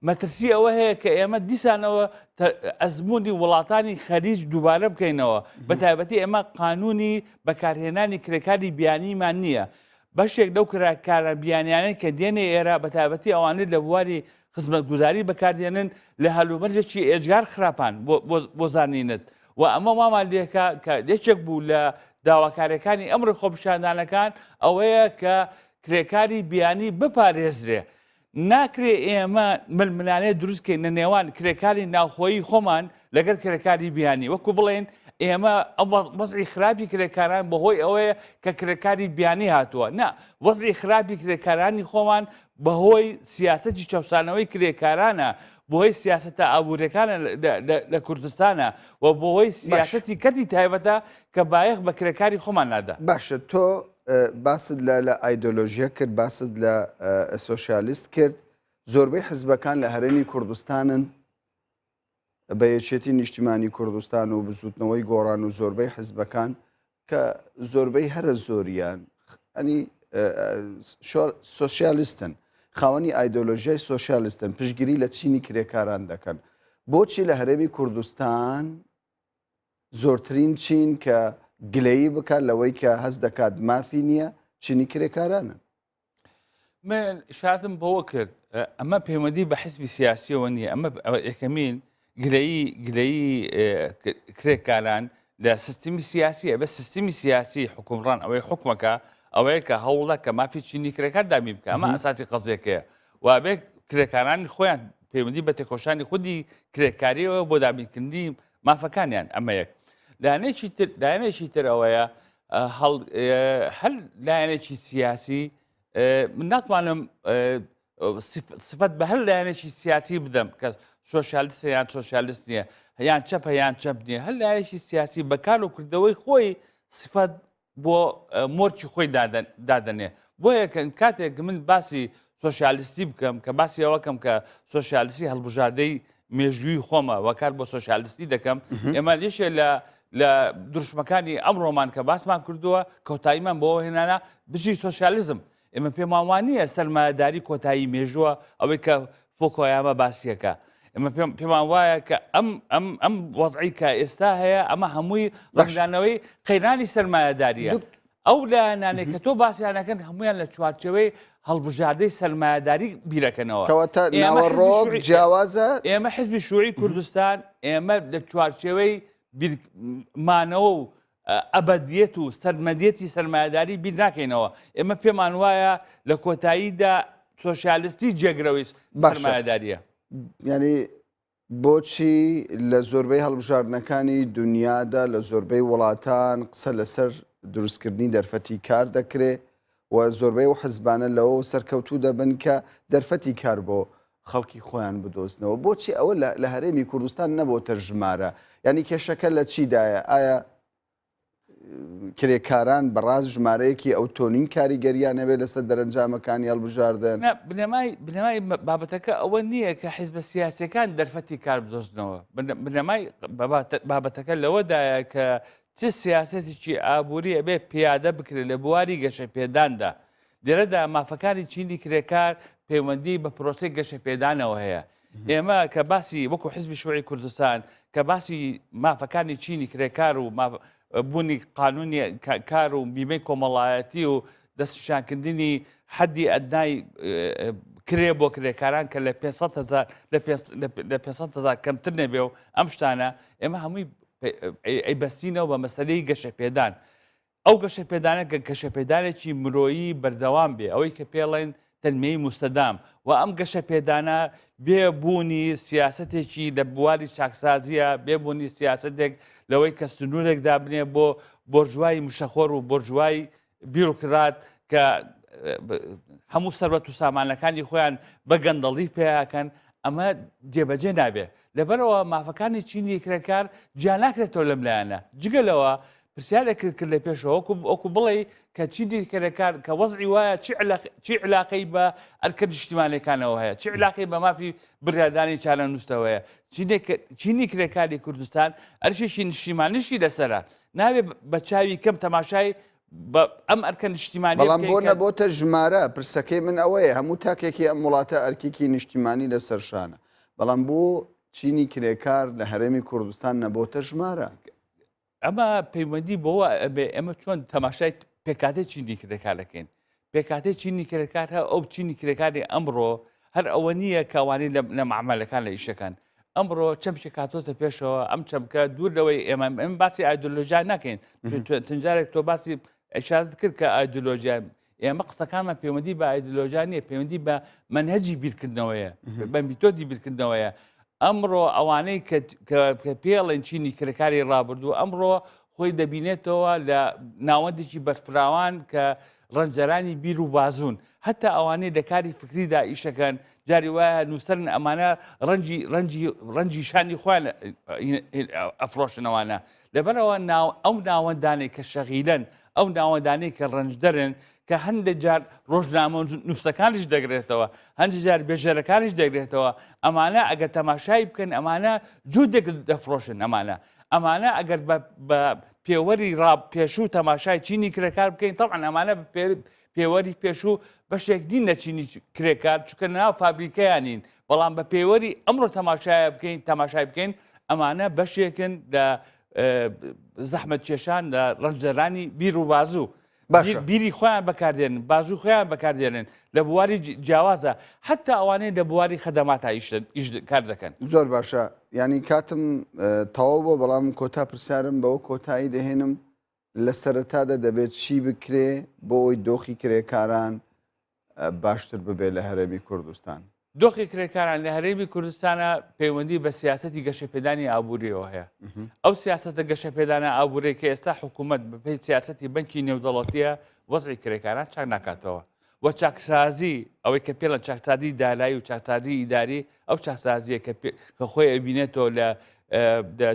مەترسی ئەوە هەیە کە ئێمە دیسانەوە ئەزمموی وڵاتانی خەریج دووبارە بکەینەوە بە تایبەتی ئێمە قانونی بەکارهێنانی کرێکاری بیانیمان نییە بەشێک لەو کارە بیانیانەی کە دێنێ ئێرە بە تایبەتی ئەوانەی لە بواری خزمەتگوزاری بەکاردێنن لە هەلومەرجێکی ئێجگار خراپان بۆ زانینت و ئەمە مامان لێکە کە یەکێک بوو لە داواکاریەکانی ئەمڕۆ خۆپیشاندانەکان ئەوەیە کە کرێکاری بیانی بپارێزرێ ناکرێ ئێمە ململانەیە دروستکەین لە نێوان کرێکاری ناوخۆیی خۆمان لەگەر کرێکاری بیانی وەکو بڵێن ئێمە وەزعی خراپی کرێکاران بەهۆی ئەوەیە کە کرێکاری بیانی هاتووە نا وەزعی خراپی کرێکارانی خۆمان بەهۆی سیاسەتی چەسانەوەی کرێکارانە بۆهۆی سیاسەتە ئابوورەکانە لە کوردستانە و بۆهۆی سیاسەتی کەتی تایبەتە کە بایەخ بە کرێکاری خۆمان نادا باشە تۆ باست لە ئایدۆلۆژیە کرد باست لە سۆشیالیست کرد زۆربەی حزبەکان لە هەرێمی کوردستانن بە یەکێتی نیشتیمانی کوردستان و بزوتنەوەی گۆڕان و زۆربەی حزبەکان کە زۆربەی هەرە زۆریان ئەنی سۆسیالیستن خاوەنی ئایدۆلۆژیای سۆسیالیستن پشتگیری لە چینی کرێکاران دەکەن بۆچی لە هەرێمی کوردستان زۆرترین چین کە گلەیی بکات لەوەی کە هەست دەکات مافی نییە چینی کرێکارانن من شادم بەوە کرد ئەمە پەیوەندی بە حزبی سیاسیەوە نییە ئەمە یەکەمین گلەیی کرێکاران لە سیستمی سیاسیە بە سیستمی سیاسی حکومڕان ئەوەی حکومەکە ئەوەیە کە هەوڵە کە مافی چینی کرێکار دامی بکە ئەمە ئەساسی قەزێکەیە و بێ کرێکارانی خۆیان پەیوەندی بە تێکۆشانی خودی کرێکاریەوە بۆ دابینکردنی مافەکانیان ئەمە یەک لایەنێکی تر ئەوەیە هەر لایەنێکی سیاسی من ناتوانم سفەت بە هەر لایەنێکی سیاسی بدەم کە سۆشیالیستە یان سۆشیالیست نییە یان چەپە یان چەپ نییە هەر لایەنێکی سیاسی بەکار و کردەوەی خۆی سفەت بۆ مۆرکی خۆی دادەنێ بۆ یەکەن کاتێک من باسی سۆشیالیستی بکەم کە باسی ئەوەکەم کە سۆشیالیستی هەڵبژاردەی مێژووی خۆمە وەکار بۆ سۆشیالیستی دەکەم ئێمە یەکێ لە دروشمەکانی ئەمڕۆمان کە باسمان کردووە کۆتاییمان بۆەوە هێنانە بژی سۆشیالیزم ئێمە پێمان وانە سەرمایەداری کۆتایی مێژووە ئەوەی کە فۆکۆیامە باسیەکە ئێمە پێمان وایە کە ئەم وەزعی کە ئێستا هەیە ئەمە هەمووی ڕەنگدانەوەی قەیرانی سەرمایەداریە ئەو لایەنانێک کە تۆ باسییانەکەن هەمویان لە چوارچەوەی هەڵبژاردەی سەرمایهداری بیرەکەنەوە. کەواتە ناوەڕۆک جیاوازە. ئێمە حیزبی شووعی کوردستان ئێمە لە چوارچەوەی مانەوە و ئەبەدیەت و سەرمەدیەتی سەرمایهداری بیر ناکەینەوە. ئێمە پێمان وایە لە کۆتاییدا سۆشیالیستی جێگرەوەی سەرمایهداریە. ینی بۆچی لە زۆربەی هەڵبژاردنەکانی دنیادا لە زۆربەی وڵاتان قسە لەسەر دروستکردنی دەرفەتی کار دەکرێت و زۆربەی و حزبانە لەوە سەرکەوتوو دەبن کە دەرفەتی کار بۆ خەڵکی خۆیان بدۆزنەوە. بۆچی ئەوە لە هەرێمی کوردستان نەبووتە ژمارە؟ ینی کێشەکە لە چیدایە؟ ئایا کرێکاران بەڕاست ژمارەیەکی ئەو تۆنین کاریگەریان نەبێت لەسەر دەرەنجامەکانی هەڵبژاردن؟ بنەمای بابەتەکە ئەوە نییە کە حیزبە سیاسیەکان دەرفەتی کار بدۆزنەوە. بنەمای بابەتەکە لەوەدایە کە چ سیاسەتێکی ئابووری ئەبێ پیادە بکرێت لە بواری گەشە پێداندا. لێرەدا مافەکانی چینی کرێکار پەیوەندی بە پرۆسی گەشە پێدانەوە هەیە. ئێمە کە باسی وەکو حیزبی شووعی کوردستان کە باسی مافەکانی چینی کرێکار و بوونی قانونی کار و بیمەی کۆمەڵایەتی و دەستشانکردنی حەدی ئەدنای کرێ بۆ کرێکاران کە لە 500,000 کەمتر نەبێ و ئەم شتانە ئێمە هەمووی ئەیبەستینەوە بە مەسەلەی گەشە پێدان. ئەو گەشە پێدانە گەشە پێدانێکی مرۆیی بەردەوام بێ، ئەوەی کە پێڵێن تەنمەی مستەدام و ئەم گەشە پێدانە بێبوونی سیاسەتێکی لە بواری چاکسازیە، بێبوونی سیاسەتێک لەوەی کە سنوورێک دابنێ بۆ بۆرژوای مشەخۆر و بۆرژوای بیرۆکرات کە هەموو سەربەت و سامانەکانی خۆیان بە گەندەڵی پێیاکەن. ئەمە جێبەجێ نابێ. لەبەرەوە مافەکانی چینی کرێکار جیا ناکرێتەوە لەم لایەنە. جگەلەوە پرسیارێک کرد لە پێشەوە وەکو بڵێ کە چینی کرێکار کە وەزعی وایە چی علاقەی بە ئەرکە نیشتیمانیەکانەوە هەیە، چی علاقەی بە مافی بڕیاردانی چارە نووسەوەیە. چینی کرێکاری کوردستان ئەرشێکی نیشتیمانیشی لەسەرە، نابێت بە چاوی کەم تەماشای ئەم ئەرکە نیشتیمانی. بەڵام بۆ نەبۆتە ژمارە. پرسەکەی من ئەوەیە هەموو تاکێکی ئەم وڵاتە ئەرکێکی نیشتیمانی لەسەرشانە، بەڵام بۆ چینی کرێکار لە هەرێمی کوردستان نەبۆتە ژمارە. ئەمە پەیوەندی بەوە ئەبێ ئێمە چۆن تەماشای پێکاتەی چینی کرێکارەکەین. پێکاتەی چینی کرێکار ئەو چینی کرێکاری ئەمڕۆ هەر ئەوە نییە کاوانی لە معاملەکان لە ئیشەکان. ئەمڕۆ چەمشی کاتۆتە پێشەوە ئەم چەمکە دوور لەوەی ئێمە باسی ئایدۆلۆژیا ناکەین. تنجارێک تۆ باسی ئیشارەت کرد کە ئایدۆلۆژیا، ئێمە قسەکانمان پەیوەندی بە ئایدۆلۆژیا نییە، پەیوەندی بە منهەجی بیرکردنەوەیە، بە میتۆدی بیرکردنەوەیە. ئەمڕۆ ئەوانەی کە پێڵێن چینی کرێکاری ڕابردوو ئەمڕۆ خۆی دەبینێتەوە لە ناوەندێکی بەرفراوان کە ڕەنجەرانی بیر و بازوون، هەتا ئەوانەی لە کاری فکریدا ئیشەکەن جاری وایە نووسەرن ئەمانە ڕەنجی شانی خۆیان ئەفرۆشنەوانە. لەبەرەوە ئەو ناوەندانەی کە شەغیلەن، ئەو ناوەندانەی کە ڕەنجدەرن کە هەندێک جار ڕۆژنامە نووسەکانیش دەگرێتەوە، هەندێک جار بێژەرەکانیش دەگرێتەوە. ئەمانە ئەگەر تەماشای بکەن ئەمانە جوودێک دەفرۆشن. ئەمانە ئەگەر بە پێوەری پێشوو تەماشای چینی کرێکار بکەین تەڵعەن ئەمانە پێوەری پێشوو بەشێک دین لە چینی کرێکار چونکە ناو فابریکەیانین، بەڵام بە پێوەری ئەمڕۆ تەماشای بکەین ئەمانە بەشێکن لە زەحمەت کێشان لە ڕەنجەرانی بیر و بازوو. بیری خۆیان بەکاردێنن، بازوو خۆیان بەکاردێنن لە بواری جیاوازە، حتا ئەوانەی لە بواری خەدەماتە ئیش کار دەکەن. زۆر باشە. ینی کاتم تەواو بۆ، بەڵام کۆتا پرسیارم بەوە کۆتایی دەهێنم لە سەرەتادا دەبێت چی بکرێ بۆ ئەوی دۆخی کرێکاران باشتر ببێ لە هەرێمی کوردستان. دۆخی کرێکاران لە هەرێمی کوردستانە پەیوەندی بە سیاسەتی گەشەپێدانی ئابووریەوە هەیە. ئەو سیاسەتە گەشەپێدانە ئابووری کە ئێستا حکوومەت بەپێی سیاسەتی بەنکی نێودەوڵەتیە وەزعی کرێکاران چاک ناکاتەوە و چاکسازی ئەوەی کە پێڵەن چاکسازی دارایی و چاکسازی ئیداری، ئەو چاکسازیە کە خۆی ئەبینێتەوە لە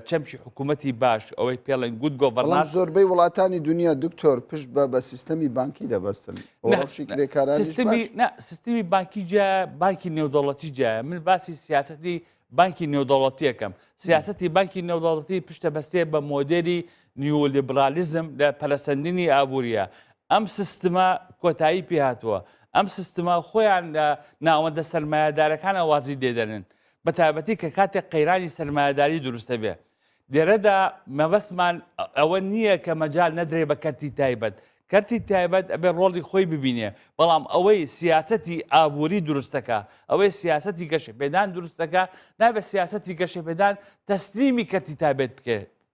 چەمکی حکوومەتی باش، ئەوەی پێڵێن گود گۆڤەرنانس. زۆربەی وڵاتانی دنیا دکتۆر پشت بە سیستەمی بانکی دەبەستن. سیستەمی بانکی جا بانکی نێودەوڵەتی جایە. من باسی سیاسەتی بانکی نێودەوڵەتیەکەم. سیاسەتی بانکی نێودەوڵەتی پشتە بەستێ بە مۆدێلی نیۆلیبرالیزم لە پەرەسەندنی ئابووریە. ئەم سیستەمە کۆتایی پێهاتووە. ئەم سیستەمە خۆیان لە ناوەندە سەرمایه‌دارەکانە وازی دێدەنن، بە تایبەتی کە کاتێک قەیرانی سەرمایه‌داری دروستە بێ. لێرەدا مەبەستمان ئەوە نییە کە مەجال نەدرێ بە کەرتی تایبەت. کەرتی تایبەت ئەبێ ڕۆڵی خۆی ببینێ بەڵام ئەوەی سیاسەتی ئابووری دروستەکە ئەوەی سیاسەتی گەشەپێدان دروستەکە نابێت سیاسەتی گەشەپێدان تەسلیمی کەرتی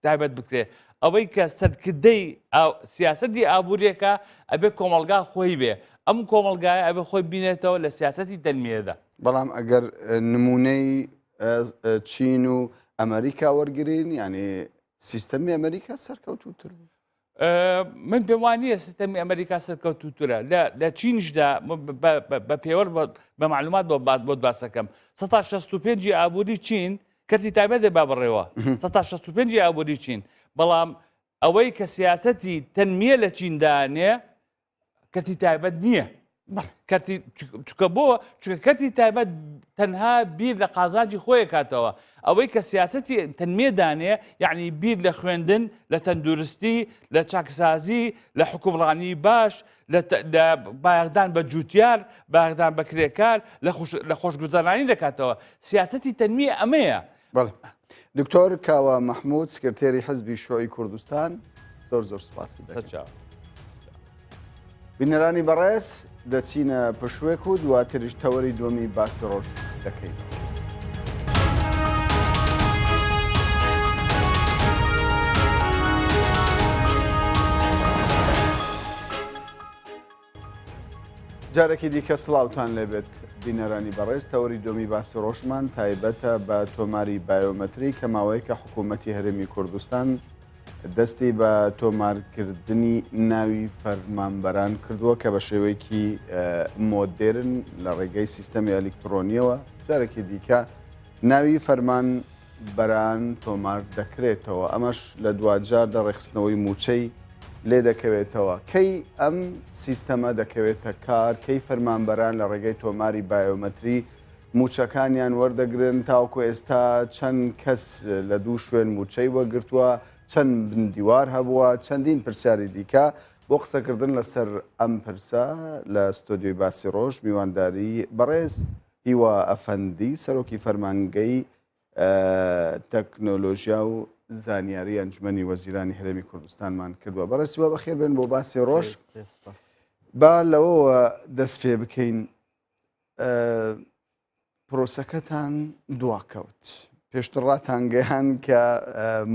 تایبەت بکرێ ئەوەی کە سەرکردەی سیاسەتی ئابوووریەکە ئەبێ کۆمەلگا خۆی بێ ئەم کۆمەلگایە ئەبێ خۆی بینێتەوە لە سیاسەتی تەنمیەدا بەڵام ئەگەر نمونەی چین و ئەمریکا وەرگین ینی سیستەمی ئەمریکا سەرکەوتوتر بوو. من پێم وانە سیستەمی ئەمریکا سەرکەوتوترە لە چینشدا بە پێوە بە معلومات بۆ باسەکەم 165 ئابووری چین کەرتی تایبەت با بڕێوە 165 ئابووری چین بەڵام ئەوەی کە سیاسەتی تەنمیە لە چیندانێ کەرتی تایبەت نییە چکە بۆ چکە کەرتی تایبەت تەنها بیر لە قازانجی خۆی کاتەوە ئەوەی کە سیاسەتی تەنمێدانێ یعنی بیر لە خوێندن لە تەندروستی لە چاکسازی لە حکومڕانی باش لە باغدان بە جوتیار باغدان بە کرێکار لە خۆشگوزارانی دەکاتەوە سیاسەتی تەنمیە ئەمەیە. بەڵێ دکتۆر کاوە مەحموود سکرتێری حەزبی شۆی کوردستان زۆر سوپاس دەکەم. بینەرانی بەڕێز دەچینە پشوێک و دواتریش تەوەری دووەمی باسی ڕۆژ دەکەین. جارێکی دیکە سڵاوتان لێبێت بینەرانی بەڕێز تەوەری دووەمی باسی ڕۆژمان تایبەتە بە تۆماری بایۆمەتری کە ماوەیەکە حکوومەتی هەرێمی کوردستان دەستی بە تۆمارکردنی ناوی فەرمانبەران کردووە کە بە شێوەیەکی مۆدێرن لە ڕێگەی سیستەمی ئەلکترۆنیەوە جارێکی دیکە ناوی فەرمانبەران تۆمار دەکرێتەوە ئەمەش لە دوجار ڕێخستنەوەی موچەی لێ دەکەوێتەوە کەی ئەم سیستەمە دەکەوێتە کار کەی فەرمانبەران لە ڕێگەی تۆماری بایۆمەتری موچەکانیان وەردەگرن تاوکو ئێستا چەند کەس لە دوو شوێن موچەی وەگرتووە چەند بندیوار هەبووە چەندین پرسیاری دیکە بۆ قسەکردن لەسەر ئەم پرسە لە ستۆدیۆی باسی ڕۆژ میوانداری بەڕێز هیوا ئەفەندی سەرۆکی فەرمانگەی تەکنۆلۆژیا و زانیاری ئەنجومەنی وەزیرانی هەرێمی کوردستانمان کردووە. بەڕێزیوە بەخێر بێن بۆ باسی ڕۆژ با لەوەوە دەست پێ بکەین پرۆسەکەتان دواکەوت. پێشتر ڕاتانگەیان کە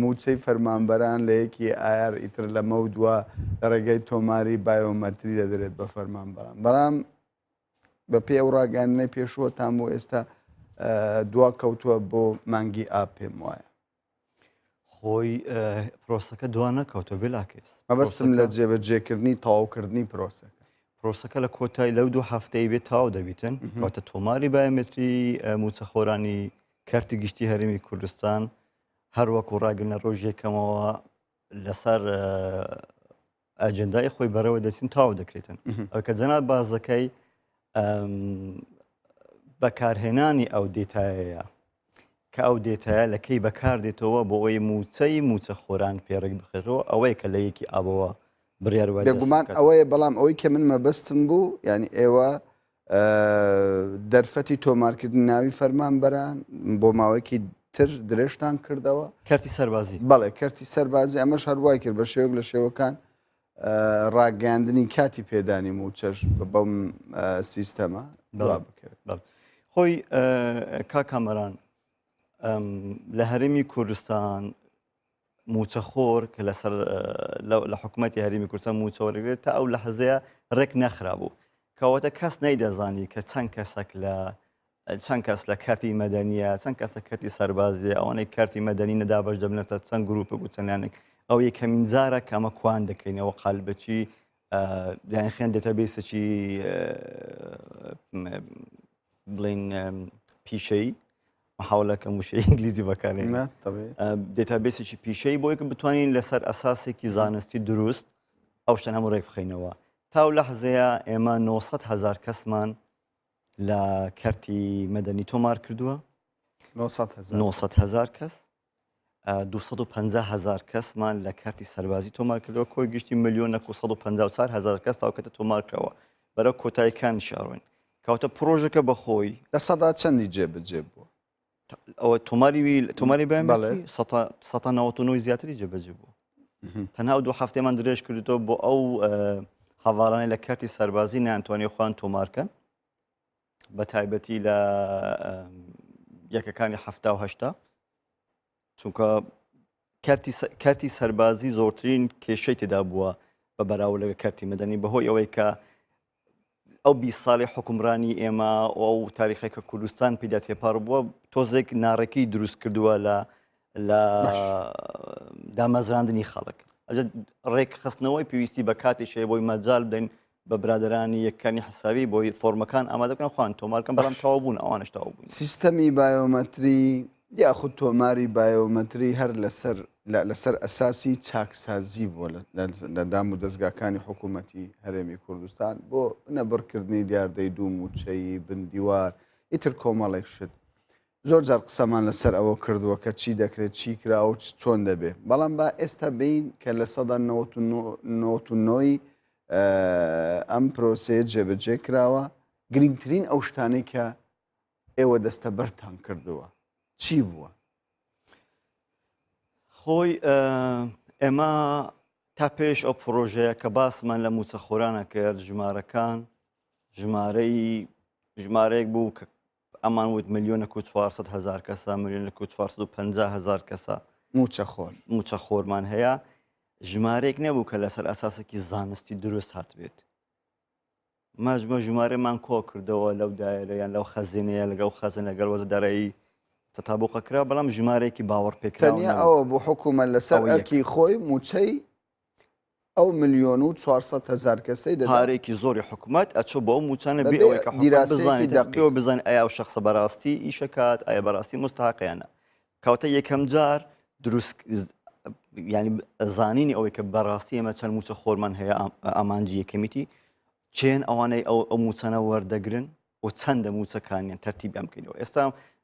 موچەی فەرمانبەران لە یەکی ئایار ئیتر لە مەودووە لە ڕێگەی تۆماری بایۆمەتری دەدرێت بە فەرمانبەران بەڵام بە پێ ئەو ڕاگەاندنەی پێشووەتان بۆ ئێستا دواکەوتووە بۆ مانگی ئاپ پێم وایە. خۆی پرۆسەکە دوا نەکەوتە بلاکەس مەبەستم لە جێبەجێکردنی تەواوکردنی پرۆسەکە لە کۆتای لەو دوو هەفتەی بێت تاو دەبیتن کەوتە تۆماری بایۆمەتری موچەخۆرانی کارتی گشتی هەرێمی کوردستان هەر وەکو ڕاگرنە ڕۆژێکەمەوە لەسەر ئاجندای خۆی بەرەوە دەچین تاو دەکرێتن ئەو کە جەناب باز دەکەی بەکارهێنانی ئەو دێتایەیە کە ئەو دێتایە لەکەی بەکار دێتەوە بۆ ئەوەی موچەی موچەخۆران پێڕێک بخێتەوە ئەوەیە کە لە یەکی ئابەوە بڕیاروای بێگومان ئەوەیە بەڵام ئەوەی کە من مەبەستم بوو ینی ئێوە دەرفەتی تۆمارکردن ناوی فەرمانبەران بۆ ماوەیەکی تر درێژتان کردەوە کارتی سەربازی بەڵێ کارتی سەربازی ئەمەش هەروای کرد بە شێوەک لە شێوەکان ڕاگەاندنی کاتی پێدانی موچەش بەم سیستەمە بکەوێت. خۆی کاکامەران لە هەرێمی کوردستان موچەخۆر کە لەسەر لە حکوومەتی هەرێمی کوردستان موچەوەرەگرێت تا ئەو لە حەزەیە ڕێک نەخرابوو کەواتە کەس نەیدەزانی کە چەند کەسێک چەند کەس لە کارتی مەدەنیە چەند کەسە کارتی سەربازیە ئەوانەی کارتی مەدەنی نەدابش دەبنێتە چەند گروپە و چەندیانێک ئەو یەکەمین جارە کە ئەمە کوان دەکەینەوە قالبەچی یان خوێن دێتابێسێکی بڵین پیشەی محاولەکە موشەی ئینگلیزی بەکارێن دێتابێسێکی پیشەی بۆ یەکە بتوانین لەسەر ئەساسێکی زانستی دروست ئەو شتە هەموو ڕێک بخەینەوە. تاو لە حەزەیە ئێمە 900,000 کەسمان لە کارتی مەدەنی تۆمار کردووە 900,000 کەس 250,000 کەسمان لە کارتی سەربازی تۆمار کردەوە کۆی گشتی 1,154,000 کەس تاوکەتە تۆمارکەوە بەرەو کۆتاییەکانی شاڕۆین کەواتە پرۆژەکە بەخۆی لە سەدا چەندی جێبەجێ بووە ئەوە تۆماری بەڵێ 199 زیاتری جێبەجێ بوو تەنها دوو هەفتەیەمان درێژ کردوەوە بۆ ئەو هەواڵانەی لە کاتی سەربازی نەیانتوانی خۆیان تۆمارکەن بە تایبەتی لە یەکەکانی هەفتا و هەشتا چونکە کاتی سەربازی زۆرترین کێشەی تێدا بووە بە بەراورد لەگە کاتی مەدەنی بەهۆی ئەوەی کە ئەو 20 ساڵی حکومڕانی ئێمە ئەو تاریخی کە کوردستان پێدا تێپار بووە تۆزێک ناڕێکی دروست کردووە لە دامەزراندنی خەڵک ئەجە ڕێک خستنەوەی پێویستی بە کاتیشەیە بۆی مەجال بدەین بە برادرانی یەکەکانی حسابی بۆی فۆرمەکان ئامادە بکەن خوان تۆمارکەن بەڵام تەواو بوون ئەوانش تەواو بوون سیستەمی بایۆمەتری یاخود تۆماری بایۆمەتری هەر لەسەر ئەساسی چاکسازی بووە لە دام و دەستگاکانی حکوومەتی هەرێمی کوردستان بۆ نەبڕکردنی دیاردەی دوو موچەی بندیوار ئیتر کۆمەڵێک شت زۆر جار قسەمان لەسەر ئەوە کردووە کە چی دەکرێت چی کراوە چۆن دەبێ بەڵام با ئێستا بین کە لە سەدا 99 ئەم پرۆسەیە جێبەجێ کراوە گرنگترین ئەو شتانەی کە ئێوە دەستە بەرتان کردووە چی بووە؟ خۆی ئێمە تا پێش ئەو پرۆژەیە کە باسمان لە موچەخۆرانە کرد ژمارەکان ژمارەیەک بوو کە ئەمان وت 1,400,000 کەسە 1,450,000 کەسە موچەخۆرمان هەیە ژمارەیەک نەبوو کە لەسەر ئەساسێکی زانستی دروست هاتبێت ماژمە ژمارەمان کۆ کردەوە لەو دایرەیان لەو خەزینەیە لەگەڵ خەزن لەگەڵ وەزەدارایی تەتابوقەکرا بەڵام ژمارەیەکی باوەڕ پێکرا تەنیا ئەوە بۆ حکوومەت لەسەر ئەرکی خۆی موچەی ئەو 1,400,000 کەسەی پارێکی زۆری حکوومەت ئەچۆ بۆ ئەو موچانە بێ ئەوەی کە بزانیت بزانین ئایا ئەو شەخصە بەڕاستی ئیشەکات ئایا بەڕاستی مستحقیانە کەواتە یەکەم جار دروست ینی زانینی ئەوەی کە بەڕاستی ئێمە چەند موچە خۆرمان هەیە ئامانجی یەکەمیتی چێن ئەوانەی ئەو موچەنە وەردەگرن و چەندە موچەکانیان تەرتیبیان بکەینەوە ئێستا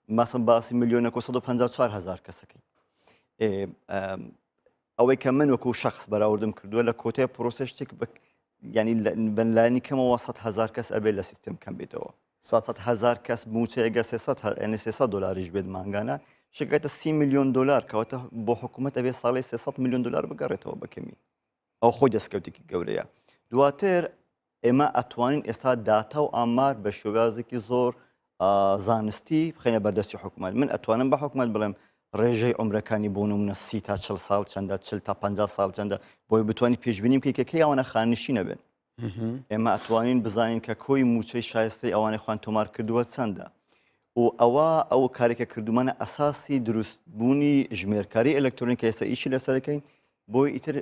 ماسم باسی 1,954,000 کەسەکەی ئەوەی کە من وەکو شخص بەراوردم کردووە لە کۆتای پرۆسە شتێک ینی بەلایانی کەمەوە 100,000 کەس ئەبێت لە سیستم کەم بێتەوە 100,000 کەس موچەیەگە $300 بێت مانگانە شکایتە 30 میلیۆن دلار کەواتە بۆ حکوومەت ئەبێ ساڵی 300 میلیۆن دلار بگەڕێتەوە بەکەمی ئەو خۆی دەستکەوتێکی گەورەیە دواتر ئێمە ئەتوانین ئێستا داتا و ئامار بە شێوازێکی زۆر زانستی بخینە بەردەستی حکوومەت من ئەتوانم بە حکوومەت بڵێم ڕێژەی عمرەکانی بۆ نمونە 30 تا 40 ساڵ چەندە 40 تا 50 ساڵ چەندە بۆی بتوانانی پێشبینیم کە یاوانە خانشی نەبێن ئێمە ئەتوانین بزانین کە کۆی موچەی شایستەی ئەوانەی خوان تۆمار کردووە چەندە و ئەو کارێکە کردومانە ئەساسی دروستبوونی ژمێرکاری ئەلکترۆنیکە ئێستا ئیشی لەسەرەکەین بۆی ئیتر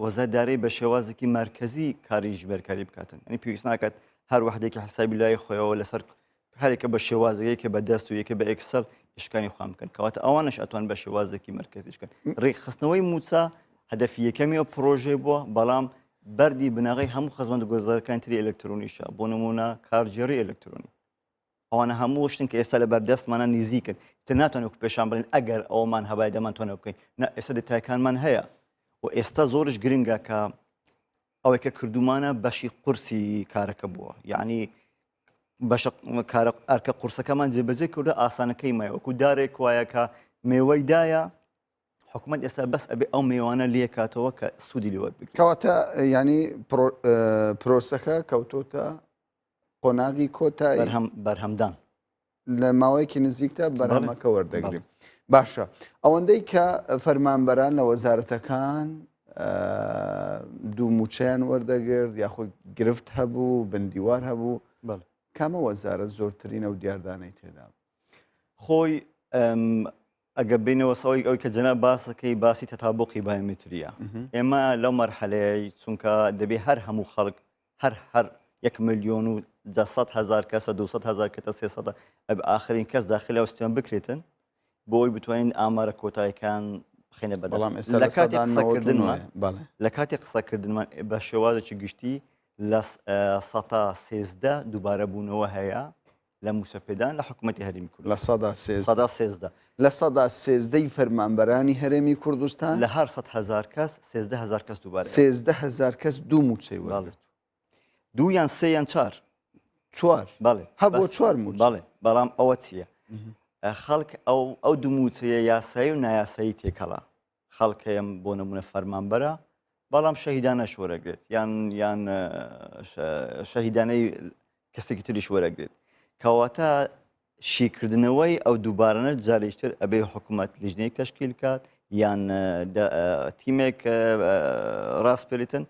وەزادارەی بە شێوازێکی مرکزی کاری ژمێرکاری بکاتن ئەنی پێویست ناکات هەر وحدێکی حسابی لای خۆیەوە لەسەر هەرێکە بە شێوازەیەکە بە دەست و یەکە بە ئەکسەل شکانی خام بکەن کەواتە ئەوانش ئەتوان بە شێوازێکی مرکزیشکن ڕێکخستنەوەی موچە هەدەفی یەکەمی ئەو پرۆژێ بووە بەڵام بەردی بناغی هەموو خزمەت گۆزارەکانی تری ئەلکترۆنیشە بۆ نمونە کارژێری ئەلکترۆنی ئەوانە هەموو شتن کە ئێستا لە بەردەستمانە نزیکن تر ناتوانێت پێشان بڵێن ئەگەر ئەومان هەبای دەمانتوانە بکەین ئێستا دەتایەکانمان هەیە و ئێستا زۆرش گرنگە کە ئەوەی کە کردومانە بەشی قورسی کارەکە بووە یعنی بەش ئەرکە قورسەکەمان جێبەجێ کردە ئاسانەکەی مای وەکو دارێک وایە کە میوەی دایە حکوومەت ئێستا بەس ئەبێ ئەو میوانە لێ کاتەوە کە سوودی لێوە بکرێت کەواتە ینی پرۆسەکە کەوتۆتە قۆناغی کۆتایی بەرهەمدان لە ماوەیەکی نزیکتە بەرهەمەکە وەردەگرین باشە ئەوەندەی کە فەرمانبەران لە وەزارەتەکان دوو موچەیان وەردەگرت یاخود گرفت هەبوو بندیوار هەبوو کامە وەزارەت زۆرترینە و دیاردانەی تێدا خۆی ئەگە بینەوە سەوەی ئەوی کە جەناب باسەکەی باسی تەتابوقی بایۆمتریە ئێمە لەو مەرحەلەیە چونکە دەبێ هەر هەموو خەڵک هەر 1,400,000 کەسە 200,000 کەسە 300 ئاخرین کەس داخلی ئەو سیستەمە بکرێتن بۆی بتوانین ئامارە کۆتاییەکان بخینە بەدەست لە کاتی قسەکردنمان بە شێوازێکی گشتی لە 113 دووبارە بوونەوە هەیە لە موچەپێدان لە حکوومەتی هەرێمی کوردستان لە 113 فەرمانبەرانی هەرێمی کوردستان لە هەر 100,000 کەس 13,000 کەس دووبارە 13,000 کەس دوو موچەی وەرگرت دوو یان سێ یان چوار بەڵێ هەبووە چوار موچ بەڵێ بەڵام ئەوە چییە خەڵک ئەو دوو موچەیە یاسایی و نایاسایی تێکەڵا خەڵکەیەم بۆ نمونە فەرمانبەرە بەڵام شەهیدانەش وەرەگرێت یان شەهیدانەی کەسێکی تریش وەرەگرێت کەواتە شیکردنەوەی ئەو دووبارانە جارێکتر ئەبێ حکوومەت لیژنەیەک تەشکیل کات یان تیمێک ڕاستپێتن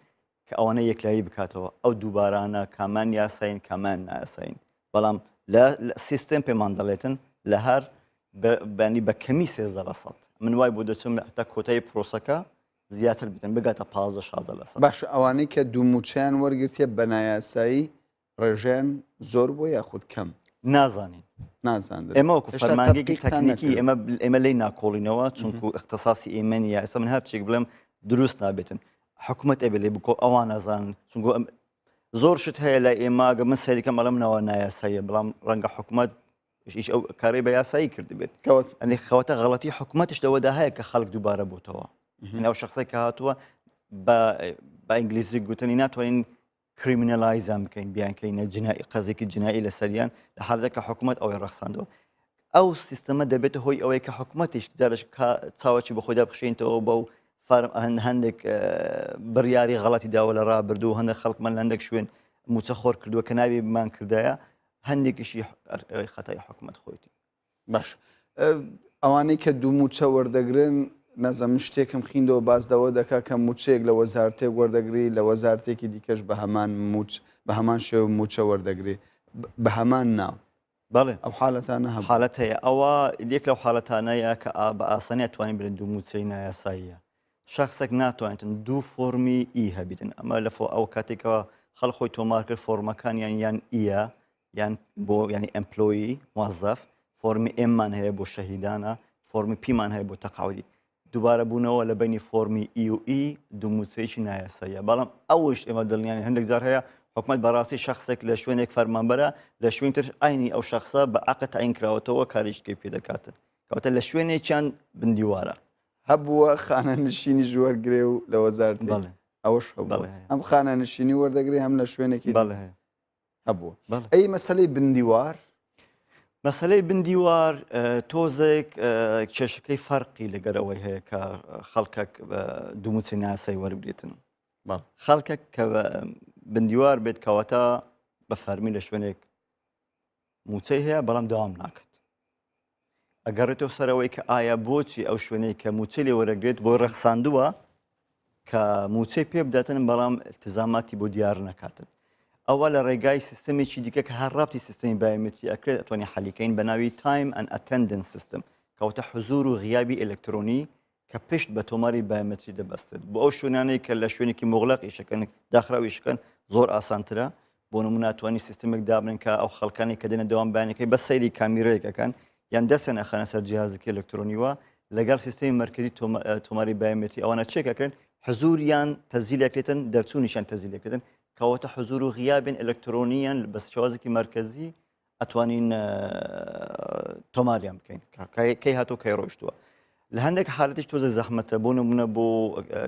کە ئەوانە یەکلایی بکاتەوە ئەو دووبارانە کامان یاساین کامان نایاساین بەڵام لە سیستم پێمان دەڵێتن لە هەر بەنی بە کەمی 13% من وای بۆ دەچم تا کۆتایی پرۆسەکە زیاتر بتن بگاتە 15-16%. باش ئەوانەی کە دووموچیان وەرگرتێ بە نایاسایی ڕێژیان زۆر بۆ یاخود کەم نازانین نازان ئێمە وەکو فەرمانگەیەکی تەکنیکی ئێمە لی ناکۆڵینەوە چونکو اختصاسی ئێمەنیە ئێستا من هەرچێک بڵێم دروست نابێتن حکوومەت ئەبێ لێ بکۆ ئەوان نازانن چونکو زۆر شت هەیە لە ئێماگە من سەریکەم ئەڵەمنەوە نایاساییە بەڵام ڕەنگە حکوومەت ئەو کارەی بە یاسایی کرد بێت ئەنی خەوەتە غەڵەتی حکوومەتش لەوەدا هەیە کە خەڵک دووبارە بۆتەوە ئەو شخصی کە هاتووە بە ئینگلیزی گوتنی ناتوانین کریمینەلایزان بکەین بیانکەینە جنایی قەزێکی جنایی لە سەریان لە حالەتە کە حکوومەت ئەوەی ڕەخساندەوە ئەو سیستەمە دەبێتە هۆی ئەوەی کە حکوومەتیش جارش چاوەکی بە خۆیدا بخشێنەوە بەو هەندێک بڕیاری غەڵەتی داوە لە ڕابردوو و هەندێک خەڵکمان لە هەندێک شوێن موچە خۆر کردووە کە ناوی بمان کردایە هەندێکیشی خەتای حکوومەت خۆیتی باش ئەوانەی کە دوو موچە وەردەگرن نەزەم شتێکم خیندەوە بازدەوە دەکا کە موچێک لە وەزارتێک وەردەگری لە وەزارتێکی دیکەش بە هەمان شێوە موچە وەردەگری بە هەمان ناو بەڵێ ئەو حالەتانە حالەت هەیە ئەوە یەک لەو حالەتانەیە کە بە ئاسانی توانین برن دوو موچەی نایاساییە شخصێک ناتوانێتن دوو فۆرمی ئی هەبیتن ئەمە لە ئەو کاتێکەوە خەڵ خۆی تۆمار کرد فۆرمەکانیان یان ئیە یان بۆ ینی ئەمپلۆیی موظف فۆرمی ئێممان هەیە بۆ شەهیدانە فۆرمی پیمان هەیە بۆ تەقاعودی دووبارە بوونەوە لە بینی فۆرمی ئی و ئی دووموچەیەکی نایاساییە بەڵام ئەوش ئێمە دڵنیانی هەندێک جار هەیە حکوومەت بەڕاستی شخصێک لە شوێنێک فەرمانبەرە لە شوێن تر ئاینی ئەو شخصە بە عقد تعیین کراوەتەوە کاریشتەکەی پێ دەکاتن کەواتە لە شوێنێکیان بندیوارە هەبووە خانە نشینی وەرگرێ و لە وەزارت ئەوش ئەم خانە نشینی وەردەگری هەم لە شوێنێکی هەبووە ئەی مەسەلەی بندیوار مەسەلەی بندیوار تۆزێک کێشەکەی فەرقی لەگەرەوەی هەیە کە خەڵکێک دووموچی ناسای وەربگرێتن خەڵکێک کە بندیوار بێت کەواتە بە فەرمی لە شوێنێک موچەی هەیە بەڵام داوام ناکات ئەگەڕێتەوە سەرەوەی کە ئایا بۆچی ئەو شوێنەی کە موچەی لێ وەرەگرێت بۆ ڕەخساندووە کە موچەی پێ بداتن بەڵام التزاماتی بۆ دیار نەکاتن ئەوە لە ڕێگای سیستەمێکی دیکە کە هەر ڕابتی سیستەمی بایۆمێتری ئەکرێت ئەتوانی حەلیکەین بە ناوی تایم ئەند ئەتەندنس سیستم کەواتە حزور و غیابی ئەلکترۆنی کە پشت بە تۆماری بایۆمێتری دەبەستێت بۆ ئەو شوێنانەی کە لە شوێنێکی مۆغڵق ئیشەکەن داخراویشکەن زۆر ئاسانترە بۆ نمونە ناتوانانی سیستمێک دابن کە ئەو خەڵکانی کە دێنە دەوام بەیانەکەی بە سەیری کامیرەیەکەکەن یان دەستیان ئەخەنە سەر جیهازێکی ئەلکترۆنیوە لەگەڵ سیستەمی مەرکەزی تۆماری بایۆمێتری ئەوانە چێکەکەن حزوریان تەزیلەکرێتن دەرچوونیشان تەزیلەکردن کەواتە حزور و غیابن ئەلکترۆنیان بە شێوازێکی مرکزی ئەتوانین تۆماریان بکەین کەی هاتۆ کەی ڕۆیشتووە لە هەندێک حالەتیش تۆزە زەحمەتە بۆ نمونە بۆ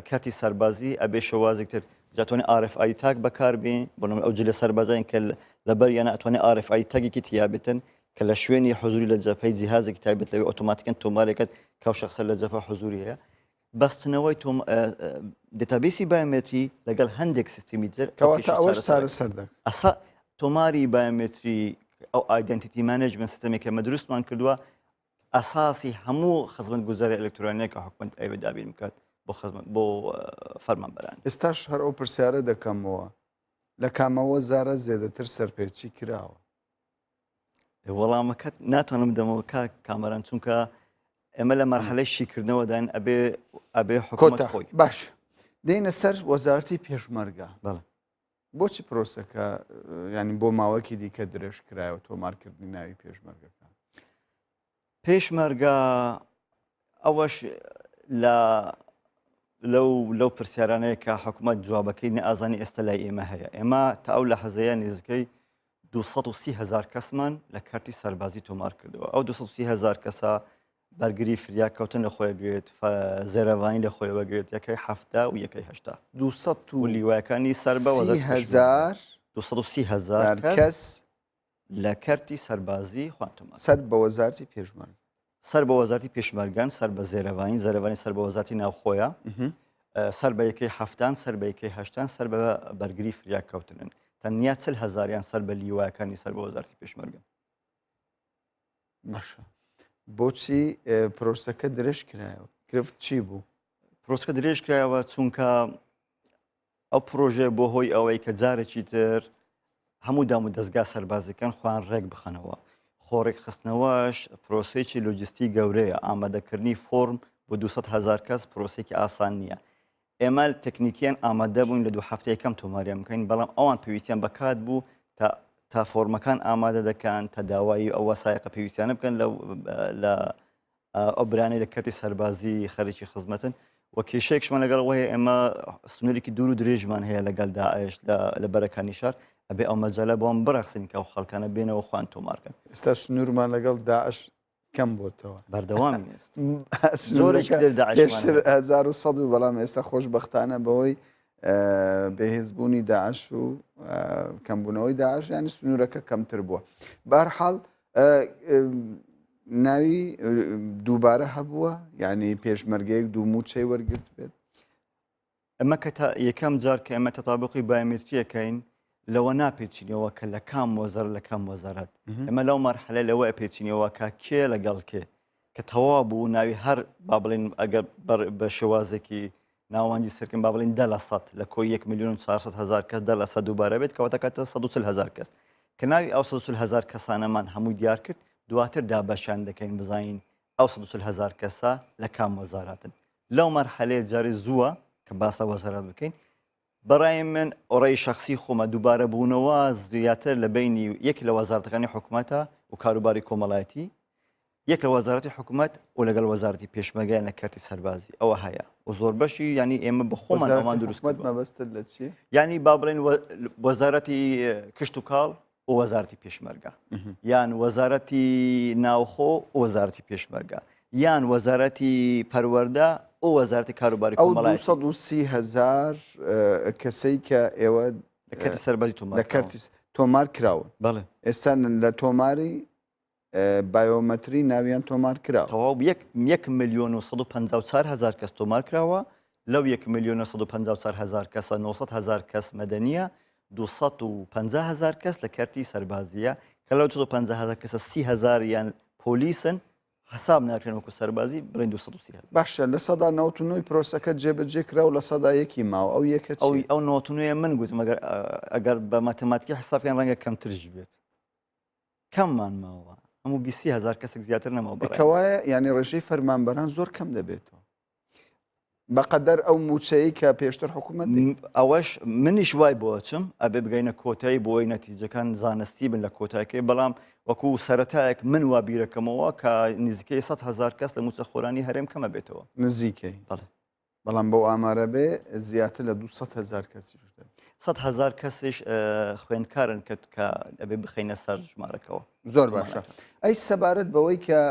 کاتی سەربازی ئەبێ شێوازێکتر جاتوانێت RFID تاگ بەکاربێن بۆ ئەو جلە سەربازایان کە لەبەر یانە ئەتوانێت RFID تاگێکی تیابێتن کە لە شوێنی حزوری لە جەپەی جیهازێکی تایبەت لەوێ ئۆتۆماتیکەن تۆمارێکت کاو شخصە لە جەپە حزوری هەیە بەستنەوەی دەتابێسی بایۆمێتری لەگەڵ هەندێک سیستمی تر ئەوەش چارە سەر ئەسا تۆماری بایۆمێتری ئەو ئایدنتیتی مانجمنت سیستەمێک کە مە دروستمان کردووە ئەساسی هەموو خزمەت گوزاری ئەلکترۆنیە کە حکومەت ئەوێ دابین بکات بۆ فەرمانبەران ئێستاش هەر ئەو پرسیارە دەکەمەوە لە کامەوە زارە زیێدەتر سەرپێچی کراوە وەڵامەکەت ناتوانم دەمەوە کامەران چونکە ئێمە لە مەرحەلەی شیکردنەوە داین ئەبێ حکومەت خۆی باش دێنە سەر وەزارەتی پێشمەرگە بۆچی پرۆسەکە ینی بۆ ماوەکی دیکە درێژ کرایەوە تۆمارکردنی ناوی پێشمەرگەکە پێشمەرگە ئەوەش لەو پرسیارانەیە کە حکومەت جوابەکەی نەئازانی ئێستا لای ئێمە هەیە ئێمە تا ئەو لە حەزەیە نزیکەی 230,000 کەسمان لە کارتی سەربازی تۆمار کردەوە ئەو 230,000 کەسە بەرگری فریا کەوتن لە خۆی گرێت زێرەڤانی لە خۆی وەگرێت یەکەی هەفتە و یەکەی هەشتا 200 و لیوایەکانی سەر بە 230,000 کەس لە کارتی سەربازی خوان تۆمار سەر بە وەزارەتی پێشمەرگ سەر بە وەزارەتی پێشمەرگەن سەر بە زێرەوانی زەرەوانی سەر بە وەزارەتی ناوخۆیە سەر بە یەکەی هەفتان سەر بە یەکەی هەشتان سەر بە بەرگری فریاکەوتنن تەنیا 40,000 سەر بە لیواەکانی سەر بە وەزارەتی پێشمەرگەن. باشە بۆچی پرۆسەکە درێژ کرایەوە گرفت چی بوو؟ پرۆسەکە درێژ کرایەوە چونکە ئەو پرۆژێ بۆ هۆی ئەوەی کە جارێکی تر هەموو دام و دەستگا سەربازەکان خوان ڕێک بخەنەوە. خۆڕێک خستنەوەش پرۆسێکی لۆجستی گەورەیە ئامادەکردنی فۆرم بۆ 200,000 کەس پرۆسێکی ئاسان نییە. ئێمە تەکنیکیان ئامادە بووین لە 2 هەفتەیەکەم تۆماریان بکەین بەڵام ئەوان پێویستیان بەکات بوو تا فۆرمەکان ئامادە دەکەن تا داوای ئەو وەسایقە پێویستیانە بکەن لە ئەو برانەی لە کەرتی سەربازی خەریکی خزمەتن و کێشەیەکشمان لەگەڵ وەیە ئێمە سنوورێکی دوور و درێژمان هەیە لەگەڵ داعش لە بەرەکانی شار ئەبێ ئەو مەجالە بۆم بڕەخسین کە ئەو خەڵکانە بێنەوە خوان تۆمارکەن. ئێستا سنوورمان لەگەڵ داعش کەم بۆتەوە بەردەوامی است پێشتر 1100 و بەڵام ئێستا خۆشبەختانە بەوەی بەهێزبوونی داعش و کەمبوونەوەی داعش ینی سنوورەکە کەمتر بووە. بەهەرحاڵ ناوی دووبارە هەبووە ینی پێشمەرگەیەک دوو موچەی وەرگرت بێت. ئەمە کە یەکەم جار کە ئەمە تەتابقی بایۆمێتریەکەین لەوە ناپێچینەوە کە لە کام وەزەر لە کام وەزارەت ئەمە لەو مەرحەلە لەوە پێچینەوە کە کێ لەگەڵ کێ کە تەواو بوو ناوی هەر با بڵێن ئەگەر بە شێوازێکی ناوەندی سەرکن با بڵین 10% لە کۆی 1,400,000 کەس 10% دووبارە بێت کەواتە کاتە 140,000 کەس کە ناوی ئەو 140,000 کەسانەمان هەمووی دیار کرد دواتر دابەشان دەکەین بزانین ئەو 140,000 کەسە لە کام وەزارەتن. لەو مەرحەلەیە جاری زووە کە باسە وەزارەت بکەین. بەڕای من ئۆڕێی شخصی خۆمە دووبارە بوونەوە زیاتر لە بینی یەک لە وەزارەتەکانی حکوومەتە و کاروباری کۆمەڵایەتی یەک لە وەزارەتی حکوومەت و لەگەڵ وەزارەتی پێشمەرگیان لە کارتی سەربازی ئەوە هەیە و زۆر بەشی ینی ئێمە بە خۆمان ئەومان دروستکەوت مەبەستت لە چی؟ ینی با بڵێن وەزارەتی کشت و کاڵ و وەزارەتی پێشمەرگە یان وەزارەتی ناوخۆ و وەزارەتی پێشمەرگە یان وەزارەتی پەروەردە و وەزارەتی کاروباری کۆمەڵایەتی 230,000 کەسەی کە ئێوە لە کارتی سەربازی تۆمار کراون. بەڵێ ئێستا لە تۆماری بایۆمەتری ناویان تۆمار کراوە تەواو 1,154,000 کەس تۆمار کراوە لەو 1,154,000 کەسە 900,000 کەس مەدەنیە 250,000 کەس لە کارتی سەربازیە کە لەو 250,000 کەسە 30,000 یان پۆلیسن حساب ناکرێن وەکو سەربازی بڵێن 230,000. باشە لە سەدا 99 پرۆسەکە جێبەجێ کرا و لە سەدا یەکی ماوە ئەو یەکە ئەو 99 من گوتم ئەگەر بە ماتماتیکی حسابیان ڕەنگە کەمترش بێت کەممان ماوە هەموو 20,000 کەسێک زیاتر نەماوە بەکەوایە ینی ڕێژەی فەرمانبەران زۆر کەم دەبێتەوە بەقەدەر ئەو موچەیە کە پێشتر حکوومەت ئەوەش منیش وای بۆ چم ئەبێ بگەینە کۆتایی بۆی نەتیجەکان زانستی بن لە کۆتاکەی بەڵام وەکو سەرەتایەک من وا بیرەکەمەوە کە نزیکەی 100,000 کەس لە موچە خۆرانی هەرێم کەمە بێتەوە نزیکەی بەڵام بەو ئامارە بێ زیاتر لە 200,000 کەسی 100,000 کەسش خوێندکارن کرد کە ئەبێ بخینە سەر ژمارەکەەوە زۆر باشە ئەی سەبارەت بەوەی کە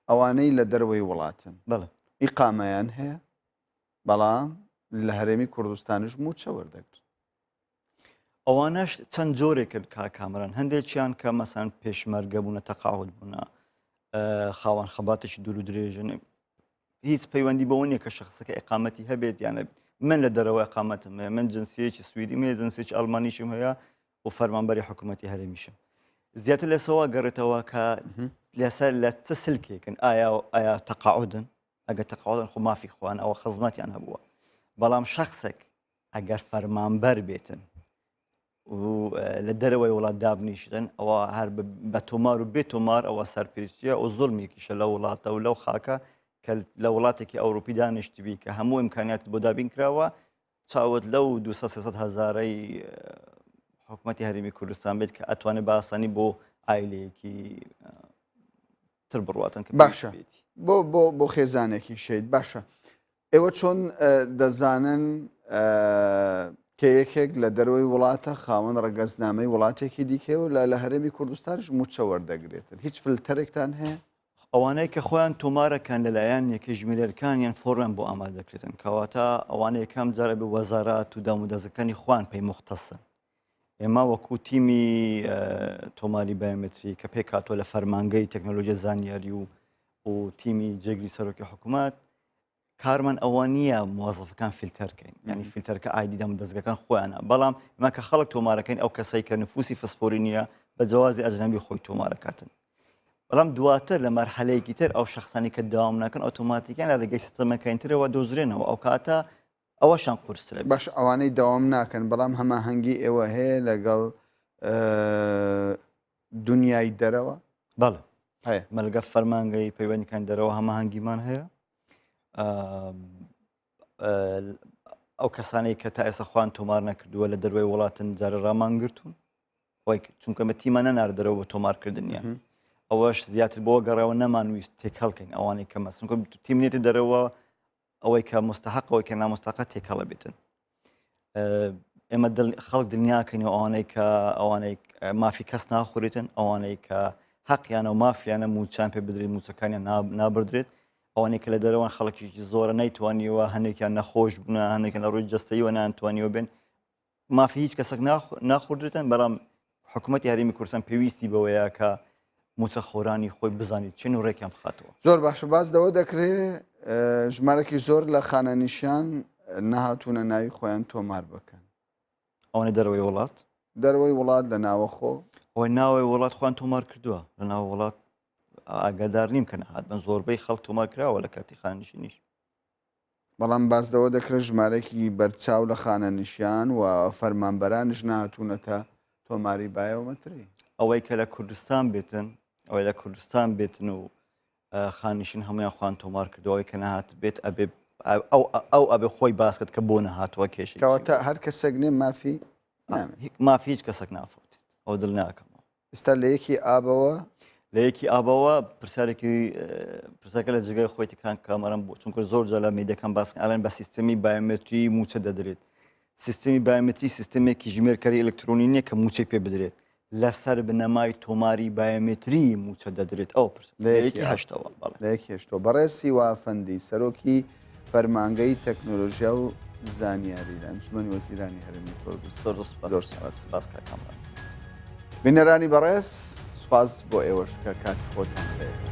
ئەوانەی لە دەروەی وڵاتن بەڵێ ئیقامەیان هەیە بەڵام لە هەرێمی کوردستانش موچە وەردەگرت ئەوانەش چەند جۆرێک کرد کامران هەندێکیان کە مەسان پێشمەرگە بوونە تەقاعود بوونە خاوەن خەباتێکی دوور و درێژن هیچ پەیوەندی بەوە نیە کە شخصەکە ئیقامەتی هەبێت یانە من لە دەرەوەی قامەتم هەیە من جنسیەکی سویدی مێ جنسێکی ئەڵمانیشم هەیە و فەرمانبەری حکوومەتی هەرێمیشم زیاتر لەسەوە گەڕێتەوە کە لەسەر لە چه سلکێکن ئایا تەقاعودن ئەگە تەقاعودن خۆ مافی خوان ئەوە خزمەتیان هەبووە بەڵام شخصێک ئەگەر فەرمانبەر بێتن و لە دەرەوەی وڵات دابنیشتن ئەوە هەر بە تۆمار و بێ تۆمار ئەوە سەرپێچیە و زوڵمێکیشە لە وڵاتە و لەو خاکە کە لە وڵاتێکی ئەوروپی دانیشتبی کە هەموو ئیمکانیات بۆ دابین کراوە چاوت لەو 200,000 حکوومەتی هەرێمی کوردستان بێت کە ئەتوانێت باسانی بۆ ئایلەیەکی تر بڕواتن کە باشە بۆ خێزانێکی شید باشە ئێوە چۆن دەزانن کە یەکێک لە دەروەی وڵاتە خاوەن ڕەگەزنامەی وڵاتێکی دیکە و لە هەرێمی کوردستانش موچە وەردەگرێتن هیچ فلتەرێکتان هەیە؟ ئەوانەی کە خۆیان تۆمارەکان لەلایەن یەکە ژمێرەکان یان فۆڕیان بۆ ئامادەکرێتن کەواتە ئەوانەیە کەم جارە بە وەزارات و دامودەزەکانی خوان پێی مختصن ئێمە وەکو تیمی تۆماری بایۆمتری کە پێک هاتووە لە فەرمانگەی تەکنۆلۆژیە زانیاری و تیمی جێگری سەرۆکی حکوومەت کارمان ئەوە نییە موازەفەکان فیلتەرکەین ینی فیلتەرکە ئایدی دەم دەستگەکان خۆیانە بەڵام ئێمە کە خەڵک تۆمارەکەین ئەو کەسایی کە نفوسی فسفۆری نییە بە جوازی ئەجنەبی خۆی تۆمارەکاتن بەڵام دواتر لە مەرحەلەیەکی تر ئەو شخصانی کە داوام ناکەن ئۆتۆماتیکیان لە ڕێگەی سیستەمەکەینترەوە دۆزرێنەوە ئەو کاتە ئەوەشان قورسرە باش ئەوانەی داوام ناکەن بەڵام هەماهەنگی ئێوە هەیە لەگەڵ دنیای دەرەوە بەڵێ هەیە مەلگە فەرمانگەی پەیوەندیەکان دەرەوە هەماهەنگیمان هەیە ئەو کەسانەی کە تا ئێستا خوان تۆمار نەکردووە لە دەروی وڵاتن جارە ڕامان گرتوون چونکە مە تیمە نەناردەرەوە بۆ تۆمارکردنیە ئەوەش زیاتر بۆ گەڕەوە نەمانویست تێک هەڵکەین ئەوانەی کە مەسنکە تیمنێتی دەرەوە ئەوەی کە مستحقەوەی کە نامۆستاقە تێکەڵە بێتن ئێمە خەڵک دڵنیاکەین و ئەوانەی مافی کەس ناخورێتن ئەوانەی کە حەقیانە و مافیانە موچان پێ بدرێت موچەکانیان نابدرێت ئەوانەی کە لە دەرەوەن خەڵکیی زۆرە نەیتوانیوە هەندێکیان نەخۆش بوون هەندێکیان لە ڕووی جەستەیەوە نانتوانیوە بێن مافی هیچ کەسێک ناخوردێتن بەڵام حکوومەت یاریمی کوردستان پێویستی بەوەیە کە موچەخۆرانی خۆی بزانیت چێن و ڕێکیان بخاتەوە زۆر باشە باز دەوە دەکرێت ژمارەی زۆر لە خانەنیشان نەهاتوونە ناوی خۆیان تۆمار بکەن ئەوانەی دەرەوەی وڵات دەرەوەی وڵات لە ناوەخۆ ئەوەی ناوەی وڵات خوان تۆمار کردووە لە ناو وڵات ئاگادار نیم کە نەهات بن زۆربەی خەڵک تۆمار کراوە لە کاتی خانەنشینیش بەڵام بازدەوە دەکرێت ژمارەی بەرچاو لە خانەنیشان و فەرمانبەرانش نهاتوونەتە تۆماری بایۆمەتری ئەوەی کە لە کوردستان بێتن ئەوەی لە کوردستان بێتن و خانیشین هەمویان خوان تۆمار کردەوەی کە نەهات بێت ئەبێ ئەو ئەبێ خۆی باسکت کە بۆ نەهاتوە کێشی کەواتە هەر کەسێک نێ مافی مافی هیچ کەسێک نافوت ئەو دڵ ناکەمەوە ئێستا لە یەکی ئابەوە لە یەکی ئابەوە پرسەکە لە جگای خۆیتەکان کامەرم بۆ چونکە زۆر جا لە میدەکان باسکن ئەڵێن بە سیستەمی بایۆمتری موچە دەدرێت سیستەمی بایۆمتری سیستەمێکی ژمێرکەری ئەلکترۆنی نییە کە موچەی پێ بدرێت لەسەر بنەمای تۆماری بایۆمتری موچە دەدرێت ئەو لەیەکی هەشتەوە لە یەکی هەشتەوە بەڕێسی وافەندی سەرۆکی فەرمانگەی تەکنۆلۆژیا و زانیاری ئەنجومەنی وەزیرانی هەرێمی کوردستان بینەرانی بەڕێز سوپاس بۆ ئێوەش کە کاتی خۆتان هەیە